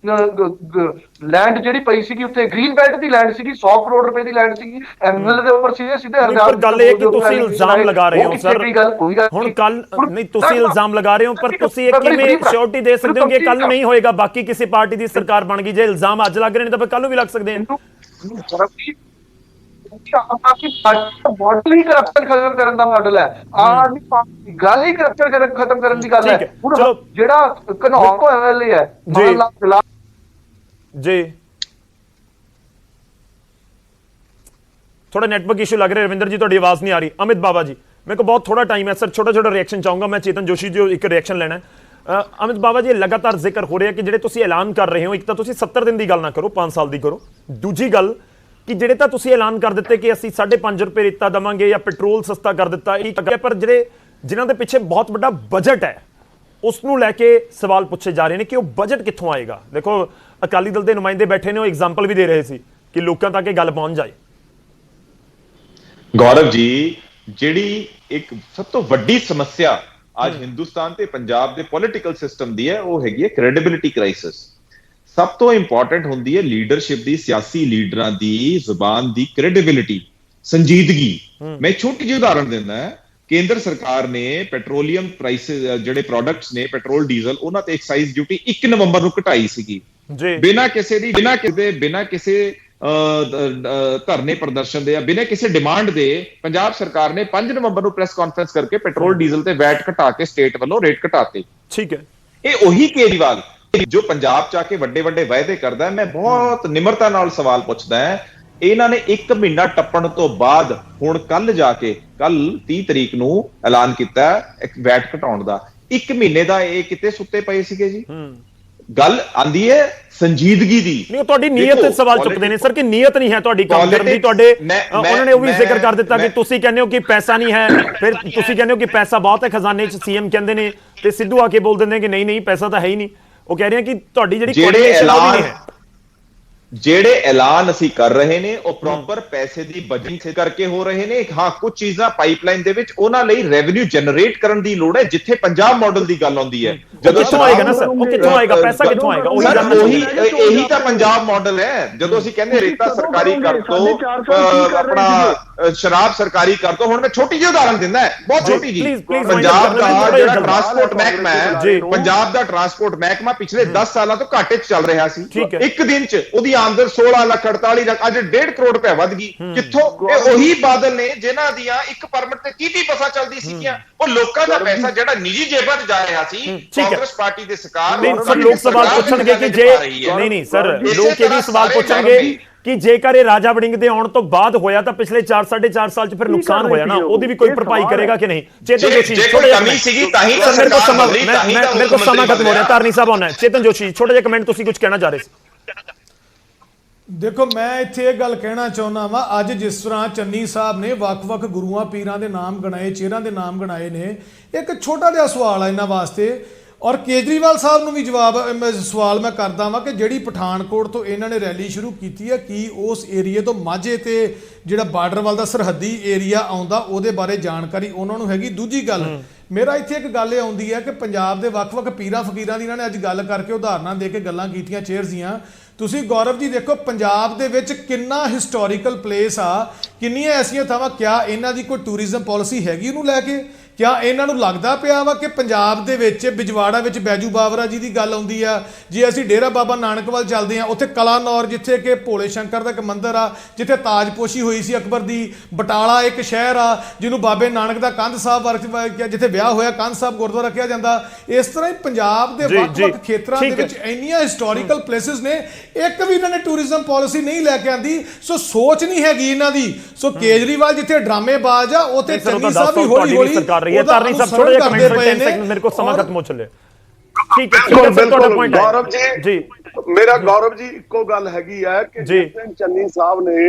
ਲੈਂਡ ਜਿਹੜੀ ਪਈ ਸੀਗੀ ਉੱਥੇ ਗ੍ਰੀਨ ਬੈਲਟ ਦੀ ਲੈਂਡ ਸੀਗੀ, 100 ਕਰੋੜ ਰੁਪਏ ਦੀ ਲੈਂਡ ਸੀਗੀ, ਐਮਐਲਏ ਦੇ ਉੱਪਰ ਸਿੱਧੇ ਪਰ ਗੱਲ ਇਹ ਕਿ ਤੁਸੀਂ ਇਲਜ਼ਾਮ ਲਗਾ ਰਹੇ ਹੋ ਸਰ, ਹੁਣ ਕੱਲ ਨਹੀਂ ਤੁਸੀਂ ਇਲਜ਼ਾਮ ਲਗਾ ਰਹੇ ਹੋ, ਪਰ ਤੁਸੀਂ ਇਹ ਕਿਵੇਂ ਸ਼ੋਰਟੀ ਦੇ ਸਕਦੇ ਹੋ ਕਿ ਕੱਲ ਨੂੰ ਨਹੀਂ ਹੋਏਗਾ? ਬਾਕੀ ਕਿਸੇ ਪਾਰਟੀ ਦੀ ਸਰਕਾਰ ਬਣ ਗਈ, ਜੇ ਇਲਜ਼ਾਮ ਅੱਜ ਲੱਗ ਰਹੇ ਨੇ ਤਾਂ ਕੱਲ ਨੂੰ ਵੀ ਲੱਗ ਸਕਦੇ ਨੇ। ਮਾਡਲ ਹੀ ਕਰਪਸ਼ਨ ਖਤਮ ਕਰਨ ਦਾ ਮਾਡਲ ਹੈ, ਗੱਲ ਹੀ ਕਰਪਸ਼ਨ ਖਤਮ ਕਰਨ ਦੀ ਗੱਲ ਹੈ। ਹੁਣ ਜਿਹੜਾ ਘਨੌਰ ਤੋਂ ਐਮਐਲਏ ਹੈ ਜੀ, थोड़ा नेटवर्क इशू लग रहा है रविंदर जी, ਤੁਹਾਡੀ ਆਵਾਜ਼ नहीं आ रही। अमित बाबा जी, मेरे को बहुत थोड़ा टाइम है सर, छोटा छोटा रिएक्शन चाहूंगा मैं। चेतन जोशी जी एक रिएक्शन लेना है। अमित बाबा जी, लगातार जिक्र हो रहा है कि ਜਿਹੜੇ ਤੁਸੀਂ ਐਲਾਨ ਕਰ ਰਹੇ ਹੋ, ਇੱਕ ਤਾਂ ਤੁਸੀਂ 70 ਦਿਨ ਦੀ ਗੱਲ ਨਾ ਕਰੋ, 5 ਸਾਲ ਦੀ ਕਰੋ। ਦੂਜੀ ਗੱਲ ਕਿ ਜਿਹੜੇ ਤਾਂ ਤੁਸੀਂ ਐਲਾਨ ਕਰ ਦਿੱਤੇ ਕਿ ਅਸੀਂ 5.5 ਰੁਪਏ ਰੇਤਾ ਦਵਾਂਗੇ ਜਾਂ ਪੈਟਰੋਲ ਸਸਤਾ ਕਰ ਦਿੱਤਾ, ਇਹ ਪਰ ਜਿਹੜੇ ਜਿਨ੍ਹਾਂ ਦੇ ਪਿੱਛੇ ਬਹੁਤ ਵੱਡਾ ਬਜਟ ਹੈ ਉਸ ਨੂੰ ਲੈ ਕੇ ਸਵਾਲ ਪੁੱਛੇ ਜਾ ਰਹੇ ਨੇ ਕਿ ਉਹ ਬਜਟ ਕਿੱਥੋਂ ਆਏਗਾ। ਦੇਖੋ ਅਕਾਲੀ ਦਲ ਦੇ ਨੁਮਾਇੰਦੇ ਬੈਠੇ ਨੇ, ਉਹ ਐਗਜ਼ਾਮਪਲ ਵੀ ਦੇ ਰਹੇ ਸੀ ਕਿ ਲੋਕਾਂ ਤੱਕ ਇਹ ਗੱਲ ਪਹੁੰਚ ਜਾਏ। ਗੌਰਵ ਜੀ, ਜਿਹੜੀ ਇੱਕ ਸਭ ਤੋਂ ਵੱਡੀ ਸਮੱਸਿਆ ਅੱਜ ਹਿੰਦੁਸਤਾਨ ਤੇ ਪੰਜਾਬ ਦੇ ਪੋਲੀਟੀਕਲ ਸਿਸਟਮ ਦੀ ਹੈ, ਉਹ ਹੈਗੀ ਹੈ ਕ੍ਰੈਡੀਬਿਲਿਟੀ ਕ੍ਰਾਈਸਿਸ। ਸਭ ਤੋਂ ਇੰਪੋਰਟੈਂਟ ਹੁੰਦੀ ਹੈ ਲੀਡਰਸ਼ਿਪ ਦੀ, ਸਿਆਸੀ ਲੀਡਰਾਂ ਦੀ ਜ਼ੁਬਾਨ ਦੀ ਕ੍ਰੈਡੀਬਿਲਿਟੀ, ਸੰਜੀਦਗੀ। ਮੈਂ ਛੋਟੀ ਜਿਹੀ ਉਦਾਹਰਣ ਦਿੰਦਾ, ਕੇਂਦਰ ਸਰਕਾਰ ਨੇ ਪੈਟਰੋਲੀਅਮ ਪ੍ਰਾਈਸਿਸ ਜਿਹੜੇ ਪ੍ਰੋਡਕਟਸ ਨੇ ਪੈਟਰੋਲ ਡੀਜ਼ਲ, ਉਹਨਾਂ ਤੇ ਐਕਸਾਈਜ਼ ਡਿਊਟੀ 1 ਨਵੰਬਰ ਨੂੰ ਘਟਾਈ ਸੀਗੀ ਬਿਨਾਂ ਕਿਸੇ ਧਰਨੇ ਪ੍ਰਦਰਸ਼ਨ ਦੇ, ਬਿਨਾਂ ਕਿਸੇ ਡਿਮਾਂਡ ਦੇ। ਪੰਜਾਬ ਸਰਕਾਰ ਨੇ 5 ਨਵੰਬਰ ਨੂੰ ਪ੍ਰੈਸ ਕਾਨਫਰੰਸ ਕਰਕੇ ਪੈਟਰੋਲ ਡੀਜ਼ਲ ਤੇ ਵੈਟ ਘਟਾ ਕੇ ਸਟੇਟ ਵੱਲੋਂ ਰੇਟ ਘਟਾਤੇ। ਠੀਕ ਹੈ, ਇਹ ਉਹੀ ਕੇਜਰੀਵਾਲ ਜੋ ਪੰਜਾਬ ਚ ਆ ਕੇ ਵੱਡੇ ਵੱਡੇ ਵਾਅਦੇ ਕਰਦਾ ਹੈ। ਮੈਂ ਬਹੁਤ ਨਿਮਰਤਾ ਨਾਲ ਸਵਾਲ ਪੁੱਛਦਾ ਹਾਂ, ਇਹਨਾਂ ਨੇ 1 ਮਹੀਨਾ ਟੱਪਣ ਤੋਂ ਬਾਅਦ ਹੁਣ ਕੱਲ 30 ਤਰੀਕ ਨੂੰ ਐਲਾਨ ਕੀਤਾ ਵੈਟ ਘਟਾਉਣ ਦਾ। 1 ਮਹੀਨੇ ਦਾ ਇਹ ਕਿਤੇ ਸੁੱਤੇ ਪਏ ਸੀਗੇ ਜੀ। ਗੱਲ ਆਂਦੀ ਹੈ ਸੰਜੀਦਗੀ ਦੀ। ਨਹੀਂ, ਤੁਹਾਡੀ ਨੀਅਤ ਤੇ ਸਵਾਲ ਚੁੱਕਦੇ ਨੇ ਸਰ ਕਿ ਨੀਅਤ ਨਹੀਂ ਹੈ ਤੁਹਾਡੀ ਕੰਮ ਕਰਨ ਦੀ। ਤੁਹਾਡੇ ਉਹਨਾਂ ਨੇ ਉਹ ਵੀ ਜ਼ਿਕਰ ਕਰ ਦਿੱਤਾ ਕਿ ਤੁਸੀਂ ਕਹਿੰਦੇ ਹੋ ਕਿ ਪੈਸਾ ਨਹੀਂ ਹੈ, ਫਿਰ ਤੁਸੀਂ ਕਹਿੰਦੇ ਹੋ ਕਿ ਪੈਸਾ ਬਹੁਤ ਹੈ ਖਜ਼ਾਨੇ 'ਚ, ਸੀਐਮ ਕਹਿੰਦੇ ਨੇ, ਤੇ ਸਿੱਧੂ ਆ ਕੇ ਬੋਲ ਦਿੰਦੇ ਕਿ ਨਹੀਂ ਪੈਸਾ ਤਾਂ ਹੈ ਹੀ ਨਹੀਂ। ਉਹ ਕਹਿ ਰਹੇ ਆ ਕਿ ਤੁਹਾਡੀ ਜਿਹੜੀ ਜਿਹੜੇ ਐਲਾਨ ਅਸੀਂ ਕਰ ਰਹੇ ਨੇ ਉਹ ਪ੍ਰੋਪਰ ਪੈਸੇ ਦੀ ਬਜਟਿੰਗ ਕਰਕੇ ਹੋ ਰਹੇ ਨੇ। ਹਾਂ, ਕੁਝ ਚੀਜ਼ਾਂ ਪਾਈਪਲਾਈਨ ਦੇ ਵਿੱਚ ਉਹਨਾਂ ਲਈ ਰੈਵਨਿਊ ਜਨਰੇਟ ਕਰਨ ਦੀ ਲੋੜ ਹੈ। ਜਿੱਥੇ ਪੰਜਾਬ ਮਾਡਲ ਦੀ ਗੱਲ ਆਉਂਦੀ ਹੈ, ਜਦੋਂ ਕਿੱਥੋਂ ਆਏਗਾ ਨਾ ਸਰ, ਉਹ ਕਿੱਥੋਂ ਆਏਗਾ, ਪੈਸਾ ਕਿੱਥੋਂ ਆਏਗਾ? ਇਹੀ ਤਾਂ ਪੰਜਾਬ ਮਾਡਲ ਹੈ। ਜਦੋਂ ਅਸੀਂ ਕਹਿੰਦੇ ਰੇਤਾ ਸਰਕਾਰੀ ਕਰ ਦੋ, ਆਪਣਾ ਸ਼ਰਾਬ ਸਰਕਾਰੀ ਕਰ ਦੋ। ਹੁਣ ਮੈਂ ਛੋਟੀ ਜਿਹੀ ਉਦਾਹਰਨ ਦਿੰਦਾ, ਬਹੁਤ ਛੋਟੀ ਜੀ। ਪੰਜਾਬ ਦਾ ਜਿਹੜਾ ਟਰਾਂਸਪੋਰਟ ਮਹਿਕਮਾ ਹੈ, ਪੰਜਾਬ ਦਾ ਟਰਾਂਸਪੋਰਟ ਮਹਿਕਮਾ ਪਿਛਲੇ 10 ਸਾਲਾਂ ਤੋਂ ਘਾਟੇ 'ਚ ਚੱਲ ਰਿਹਾ ਸੀ। ਇੱਕ ਦਿਨ 'ਚ ਉਹਦੀ ਆਮਦਨ 16 ਲੱਖ 48 ਲੱਖ, ਅੱਜ 1.5 ਕਰੋੜ ਰੁਪਏ ਵੱਧ ਗਈ। ਕਿੱਥੋਂ? ਇਹ ਉਹੀ ਬਾਦਲ ਨੇ ਜਿਨ੍ਹਾਂ ਦੀਆਂ ਇੱਕ ਪਰਮਿਟ ਤੇ 30 ਬੱਸਾਂ ਚੱਲਦੀ ਸੀਗੀਆਂ। ਉਹ ਲੋਕਾਂ ਦਾ ਪੈਸਾ ਜਿਹੜਾ ਨਿੱਜੀ ਜੇਬਾਂ 'ਚ ਜਾ ਰਿਹਾ ਸੀ, ਕਾਂਗਰਸ ਪਾਰਟੀ ਦੇ ਸਰਕਾਰ ਲੋਕ ਸਵਾਲ ਪੁੱਛਣਗੇ ਕਿ ਜੇ ਨਹੀਂ ਸਰ, ਲੋਕ ਇਹ ਵੀ ਸਵਾਲ ਪੁੱਛਣਗੇ ਕਿ ਜੇਕਰ ਇਹ ਰਾਜਾ ਵੜਿੰਗ ਦੇ ਆਉਣ ਤੋਂ ਬਾਅਦ ਹੋਇਆ ਤਾਂ ਪਿਛਲੇ 4.5 ਸਾਲ 'ਚ ਫਿਰ ਨੁਕਸਾਨ ਹੋਇਆ ਨਾ, ਉਹਦੀ ਵੀ ਕੋਈ ਭਰਪਾਈ ਕਰੇਗਾ ਕਿ ਨਹੀਂ? ਚੇਤਨ ਜੋਸ਼ੀ, ਮੇਰੇ ਕੋਲ ਸਮਾਂ ਖਤਮ ਹੋ ਰਿਹਾ, ਧਾਰਨੀ ਸਾਹਿਬ ਆਉਣਾ ਹੈ। ਚੇਤਨ ਜੋਸ਼ੀ, ਛੋਟਾ ਜਿਹਾ ਕਮੈਂਟ, ਤੁਸੀਂ ਕੁਝ ਕਹਿਣਾ ਚਾਹ ਰਹੇ ਸੀ? ਦੇਖੋ, ਮੈਂ ਇੱਥੇ ਇਹ ਗੱਲ ਕਹਿਣਾ ਚਾਹੁੰਦਾ ਵਾਂ, ਅੱਜ ਜਿਸ ਤਰ੍ਹਾਂ ਚੰਨੀ ਸਾਹਿਬ ਨੇ ਵੱਖ-ਵੱਖ ਗੁਰੂਆਂ ਪੀਰਾਂ ਦੇ ਨਾਮ ਗਣਾਏ, ਚਿਹਰਿਆਂ ਦੇ ਨਾਮ ਗਣਾਏ ਨੇ, ਇੱਕ ਛੋਟਾ ਜਿਹਾ ਸਵਾਲ ਆ ਇਹਨਾਂ ਵਾਸਤੇ, ਔਰ ਕੇਜਰੀਵਾਲ ਸਾਹਿਬ ਨੂੰ ਵੀ ਸਵਾਲ ਮੈਂ ਕਰਦਾ ਵਾਂ ਕਿ ਜਿਹੜੀ ਪਠਾਨਕੋਟ ਤੋਂ ਇਹਨਾਂ ਨੇ ਰੈਲੀ ਸ਼ੁਰੂ ਕੀਤੀ ਹੈ, ਕੀ ਉਸ ਏਰੀਏ ਤੋਂ ਮਾਝੇ ਤੇ ਜਿਹੜਾ ਬਾਰਡਰ ਵੱਲ ਦਾ ਸਰਹੱਦੀ ਏਰੀਆ ਆਉਂਦਾ ਉਹਦੇ ਬਾਰੇ ਜਾਣਕਾਰੀ ਉਹਨਾਂ ਨੂੰ ਹੈਗੀ। ਦੂਜੀ ਗੱਲ ਮੇਰਾ ਇੱਥੇ ਇੱਕ ਗੱਲ ਇਹ ਆਉਂਦੀ ਹੈ ਕਿ ਪੰਜਾਬ ਦੇ ਵੱਖ-ਵੱਖ ਪੀਰਾਂ ਫਕੀਰਾਂ ਦੀ ਇਹਨਾਂ ਨੇ ਅੱਜ ਗੱਲ ਕਰਕੇ ਉਦਾਹਰਨਾਂ ਦੇ ਕੇ ਗੱਲਾਂ ਕੀਤੀਆਂ ਚੇਅਰਸ ਦੀਆਂ। ਤੁਸੀਂ ਗੌਰਵ ਜੀ ਦੇਖੋ ਪੰਜਾਬ ਦੇ ਵਿੱਚ ਕਿੰਨਾ ਹਿਸਟੋਰੀਕਲ ਪਲੇਸ ਆ, ਕਿੰਨੀਆਂ ਐਸੀਆਂ ਥਾਵਾਂ, ਕਿਆ ਇਹਨਾਂ ਦੀ ਕੋਈ ਟੂਰਿਜ਼ਮ ਪਾਲਿਸੀ ਹੈਗੀ ਉਹਨੂੰ ਲੈ ਕੇ? ਕਿਆ ਇਹਨਾਂ ਨੂੰ ਲੱਗਦਾ ਪਿਆ ਵਾ ਕਿ ਪੰਜਾਬ ਦੇ ਵਿੱਚ ਬਿਜਵਾੜਾ ਵਿੱਚ ਬੈਜੂ ਬਾਵਰਾ ਜੀ ਦੀ ਗੱਲ ਆਉਂਦੀ ਆ, ਜੇ ਅਸੀਂ ਡੇਰਾ ਬਾਬਾ ਨਾਨਕ ਵੱਲ ਚੱਲਦੇ ਆ ਉੱਥੇ ਕਲਾਨੌਰ ਜਿੱਥੇ ਕਿ ਭੋਲੇ ਸ਼ੰਕਰ ਦਾ ਇੱਕ ਮੰਦਿਰ ਆ, ਜਿੱਥੇ ਤਾਜਪੋਸ਼ੀ ਹੋਈ ਸੀ ਅਕਬਰ ਦੀ, ਬਟਾਲਾ ਇੱਕ ਸ਼ਹਿਰ ਆ ਜਿਹਨੂੰ ਬਾਬੇ ਨਾਨਕ ਦਾ ਕੰਧ ਸਾਹਿਬ ਜਿੱਥੇ ਵਿਆਹ ਹੋਇਆ ਕੰਧ ਸਾਹਿਬ ਗੁਰਦੁਆਰਾ ਰੱਖਿਆ ਜਾਂਦਾ। ਇਸ ਤਰ੍ਹਾਂ ਹੀ ਪੰਜਾਬ ਦੇ ਵੱਖ-ਵੱਖ ਖੇਤਰਾਂ ਦੇ ਵਿੱਚ ਇੰਨੀਆਂ ਹਿਸਟੋਰੀਕਲ ਪਲੇਸਿਸ ਨੇ, ਇੱਕ ਵੀ ਇਹਨਾਂ ਨੇ ਟੂਰਿਜ਼ਮ ਪਾਲਿਸੀ ਨਹੀਂ ਲੈ ਕੇ ਆਂਦੀ। ਸੋ ਸੋਚ ਨਹੀਂ ਹੈਗੀ ਇਹਨਾਂ ਦੀ। ਸੋ ਕੇਜਰੀਵਾਲ ਜਿੱਥੇ ਡਰਾਮੇਬਾਜ਼ ਆ ਉੱਥੇ ਚੰਨੀ ਸਾਹਿਬ ਵੀ ਹੌਲੀ-ਹੌਲੀ तारनी साहब छोड़ो एक मिनट 10 सेकंड मेरे को समय खत्म हो चले। ठीक है गौरव जी मेरा गौरव जी ਇੱਕੋ ਗੱਲ ਹੈਗੀ ਹੈ ਕਿ ਜਿਸ ਦਿਨ ਚੰਨੀ ਸਾਹਿਬ ਨੇ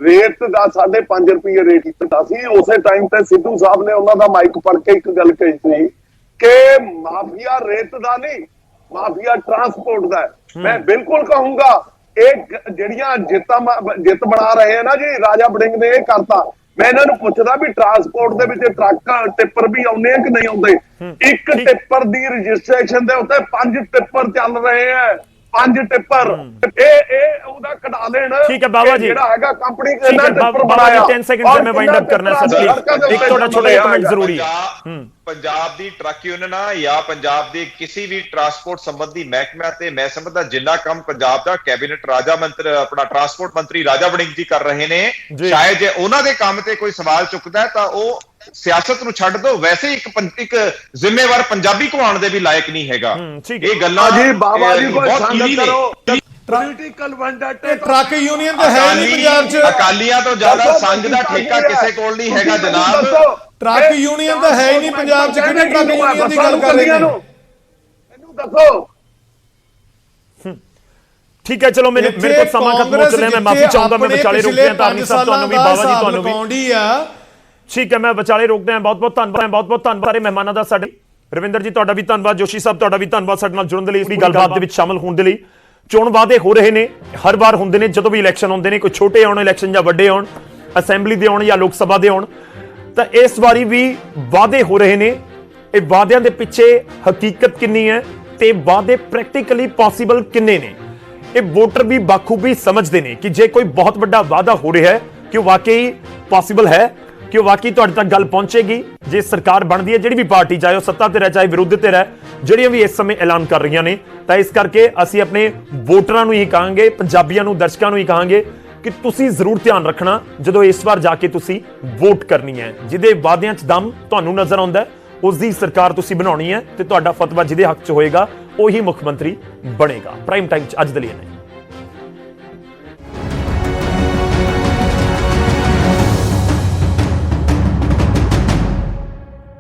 ਰੇਟ ਦਾ 5.5 ਰੁਪਏ ਰੇਟ ਕੀਤਾ ਸੀ, ਉਸੇ ਟਾਈਮ ਤੇ ਸਿੱਧੂ ਸਾਹਿਬ ਨੇ ਉਹਨਾਂ ਦਾ ਮਾਈਕ ਫੜ ਕੇ ਇੱਕ ਗੱਲ ਕਹੀ ਸੀ ਕਿ ਮਾਫੀਆ ਰੇਟ ਦਾ ਨਹੀਂ, ਮਾਫੀਆ ਟਰਾਂਸਪੋਰਟ ਦਾ ਹੈ। ਮੈਂ ਬਿਲਕੁਲ ਕਹੂੰਗਾ ਇਹ ਜਿਹੜੀਆਂ ਜਿੱਤ ਬਣਾ ਰਹੇ ਨਾ ਜੀ ਰਾਜਾ ਵੜਿੰਗ ਨੇ ਇਹ ਕਰਤਾ। ਮੈਂ ਇਹਨਾਂ ਨੂੰ ਪੁੱਛਦਾ ਵੀ ਟਰਾਂਸਪੋਰਟ ਦੇ ਵਿੱਚ ਟਰੱਕ ਟਿੱਪਰ ਵੀ ਆਉਂਦੇ ਆ ਕਿ ਨਹੀਂ ਆਉਂਦੇ? ਇੱਕ ਟਿੱਪਰ ਦੀ ਰਜਿਸਟ੍ਰੇਸ਼ਨ ਦੇ ਉੱਤੇ 5 ਟਿੱਪਰ ਚੱਲ ਰਹੇ ਆ, 5 ਟਿੱਪਰ। ਇਹ ਉਹਦਾ ਕਢਾ ਲੈਣ। ठीक है बाबा जी, ਜਿਹੜਾ ਹੈਗਾ ਕੰਪਨੀ ठीक है बाबा जी 10 सेकंड से मैं वाइंड अप करना है सर प्लीज। एक थोड़ा छोटा एक मिनट जरूरी है। ਪੰਜਾਬ ਦੀ ਟਰੱਕ ਯੂਨੀਅਨ ਆ ਜਾਂ ਪੰਜਾਬ ਦੇ ਕਿਸੇ ਵੀ ਟਰਾਂਸਪੋਰਟ ਸੰਬੰਧੀ ਮਹਿਕਮਿਆਂ ਤੇ ਮੈਂ ਸਮਝਦਾ ਜਿੰਨਾ ਕੰਮ ਪੰਜਾਬ ਦਾ ਕੈਬਨਿਟ ਰਾਜਾ ਮੰਤਰੀ ਆਪਣਾ ਟਰਾਂਸਪੋਰਟ ਮੰਤਰੀ ਰਾਜਾ ਵੜਿੰਗ ਜੀ ਕਰ ਰਹੇ ਨੇ, ਸ਼ਾਇਦ ਜੇ ਉਹਨਾਂ ਦੇ ਕੰਮ ਤੇ ਕੋਈ ਸਵਾਲ ਚੁੱਕਦਾ ਹੈ ਤਾਂ ਉਹ ਸਿਆਸਤ ਨੂੰ ਛੱਡ ਦੋ, ਵੈਸੇ ਇੱਕ ਜ਼ਿੰਮੇਵਾਰ ਪੰਜਾਬੀ ਕਹਾਉਣ ਦੇ ਵੀ ਲਾਇਕ ਨਹੀਂ ਹੈਗਾ। ਇਹ ਗੱਲਾਂ ਜੀ ਬਾਬਾ ਜੀ ਕੋਈ ਬਹੁਤ ਸੰਗਤ ਕਰੋ। ਪੋਲੀਟੀਕਲ ਟਰੱਕ ਯੂਨੀਅਨ ਤਾਂ ਹੈ ਨਹੀਂ ਪੰਜਾਬ 'ਚ। ਅਕਾਲੀਆਂ ਤੋਂ ਜ਼ਿਆਦਾ ਸੰਘ ਦਾ ਠੇਕਾ ਕਿਸੇ ਕੋਲ ਨਹੀਂ ਹੈਗਾ ਜਨਾਬ। ਟਰੱਕ ਯੂਨੀਅਨ ਤਾਂ ਹੈ ਹੀ ਨਹੀਂ ਪੰਜਾਬ 'ਚ। ਕਿਹੜੇ ਟਰੱਕ ਯੂਨੀਅਨ ਦੀ ਗੱਲ ਕਰ ਰਹੇ ਨੇ? ਮੈਨੂੰ ਦੱਸੋ। ठीक है चलो मेरे को समय खत्म हो चले। मैं माफी चाहूंगा, मैं विचाले रोक दिया तारनी साहब ਤੁਹਾਨੂੰ ਵੀ ਬਾਬਾ ਜੀ ਤੁਹਾਨੂੰ ਵੀ। ठीक है मैं विचाले रोकਦੇ ਹਾਂ। ਬਹੁਤ ਬਹੁਤ ਧੰਨਵਾਦ ਸਾਰੇ ਮਹਿਮਾਨਾਂ ਦਾ। ਸਾਡੇ ਰਵਿੰਦਰ ਜੀ ਤੁਹਾਡਾ ਵੀ ਧੰਨਵਾਦ, ਜੋਸ਼ੀ ਸਾਹਿਬ ਤੁਹਾਡਾ ਵੀ ਧੰਨਵਾਦ ਸਾਡੇ ਨਾਲ ਜੁੜਨ ਦੇ ਲਈ, ਇਸ ਗੱਲਬਾਤ ਦੇ ਵਿੱਚ ਸ਼ਾਮਲ ਹੋਣ ਦੇ ਲਈ। ਚੋਣ ਵਾਅਦੇ ਹੋ ਰਹੇ ਨੇ, ਹਰ ਵਾਰ ਹੁੰਦੇ ਨੇ ਜਦੋਂ ਵੀ ਇਲੈਕਸ਼ਨ ਹੁੰਦੇ ਨੇ, ਕੋਈ ਛੋਟੇ ਆਉਣ ਇਲੈਕਸ਼ਨ ਜਾਂ ਵੱਡੇ ਆਉਣ, ਅਸੈਂਬਲੀ ਦੇ ਆਉਣ ਜਾਂ ਲੋਕ ਸਭਾ ਦੇ ਆਉਣ, ਤਾਂ ਇਸ ਵਾਰੀ ਵੀ ਵਾਅਦੇ ਹੋ ਰਹੇ ਨੇ। ਇਹ ਵਾਅਦਿਆਂ ਦੇ ਪਿੱਛੇ ਹਕੀਕਤ ਕਿੰਨੀ ਹੈ ਤੇ ਵਾਅਦੇ ਪ੍ਰੈਕਟੀਕਲੀ ਪੋਸੀਬਲ ਕਿੰਨੇ ਨੇ, ਇਹ ਵੋਟਰ ਵੀ ਬਾਖੂਬੀ ਸਮਝਦੇ ਨੇ ਕਿ ਜੇ ਕੋਈ ਬਹੁਤ ਵੱਡਾ ਵਾਅਦਾ ਹੋ ਰਿਹਾ ਹੈ ਕਿ ਉਹ ਵਾਕਈ ਪੋਸੀਬਲ ਹੈ, ਕਿ ਉਹ ਵਾਕਈ ਤੁਹਾਡੇ ਤੱਕ ਗੱਲ ਪਹੁੰਚੇਗੀ। ਜੇ ਸਰਕਾਰ ਬਣਦੀ ਹੈ, ਜਿਹੜੀ ਵੀ ਪਾਰਟੀ ਚਾਹੇ ਉਹ ਸੱਤਾ ਤੇ ਰਹੇ ਚਾਹੇ ਵਿਰੋਧ ਤੇ ਰਹੇ, ਜਿਹੜੀਆਂ ਵੀ ਇਸ ਸਮੇਂ ਐਲਾਨ ਕਰ ਰਹੀਆਂ ਨੇ, ਤਾਂ ਇਸ ਕਰਕੇ ਅਸੀਂ ਆਪਣੇ ਵੋਟਰਾਂ ਨੂੰ ਹੀ ਕਹਾਂਗੇ, ਪੰਜਾਬੀਆਂ ਨੂੰ, ਦਰਸ਼ਕਾਂ ਨੂੰ ਹੀ ਕਹਾਂਗੇ ਕਿ ਤੁਸੀਂ ਜ਼ਰੂਰ ਧਿਆਨ ਰੱਖਣਾ ਜਦੋਂ ਇਸ ਵਾਰ ਜਾ ਕੇ ਤੁਸੀਂ ਵੋਟ ਕਰਨੀ ਹੈ। ਜਿਹਦੇ ਵਾਅਦਿਆਂ 'ਚ ਦਮ ਤੁਹਾਨੂੰ ਨਜ਼ਰ ਆਉਂਦਾ ਹੈ ਉਸ ਦੀ ਸਰਕਾਰ ਤੁਸੀਂ ਬਣਾਉਣੀ ਹੈ ਤੇ ਤੁਹਾਡਾ ਫਤਵਾ ਜਿਹਦੇ ਹੱਕ 'ਚ ਹੋਏਗਾ ਉਹੀ ਮੁੱਖ ਮੰਤਰੀ ਬਣੇਗਾ। ਪ੍ਰਾਈਮ ਟਾਈਮ 'ਚ ਅੱਜ ਦੇ ਲਈ ਨਹੀਂ।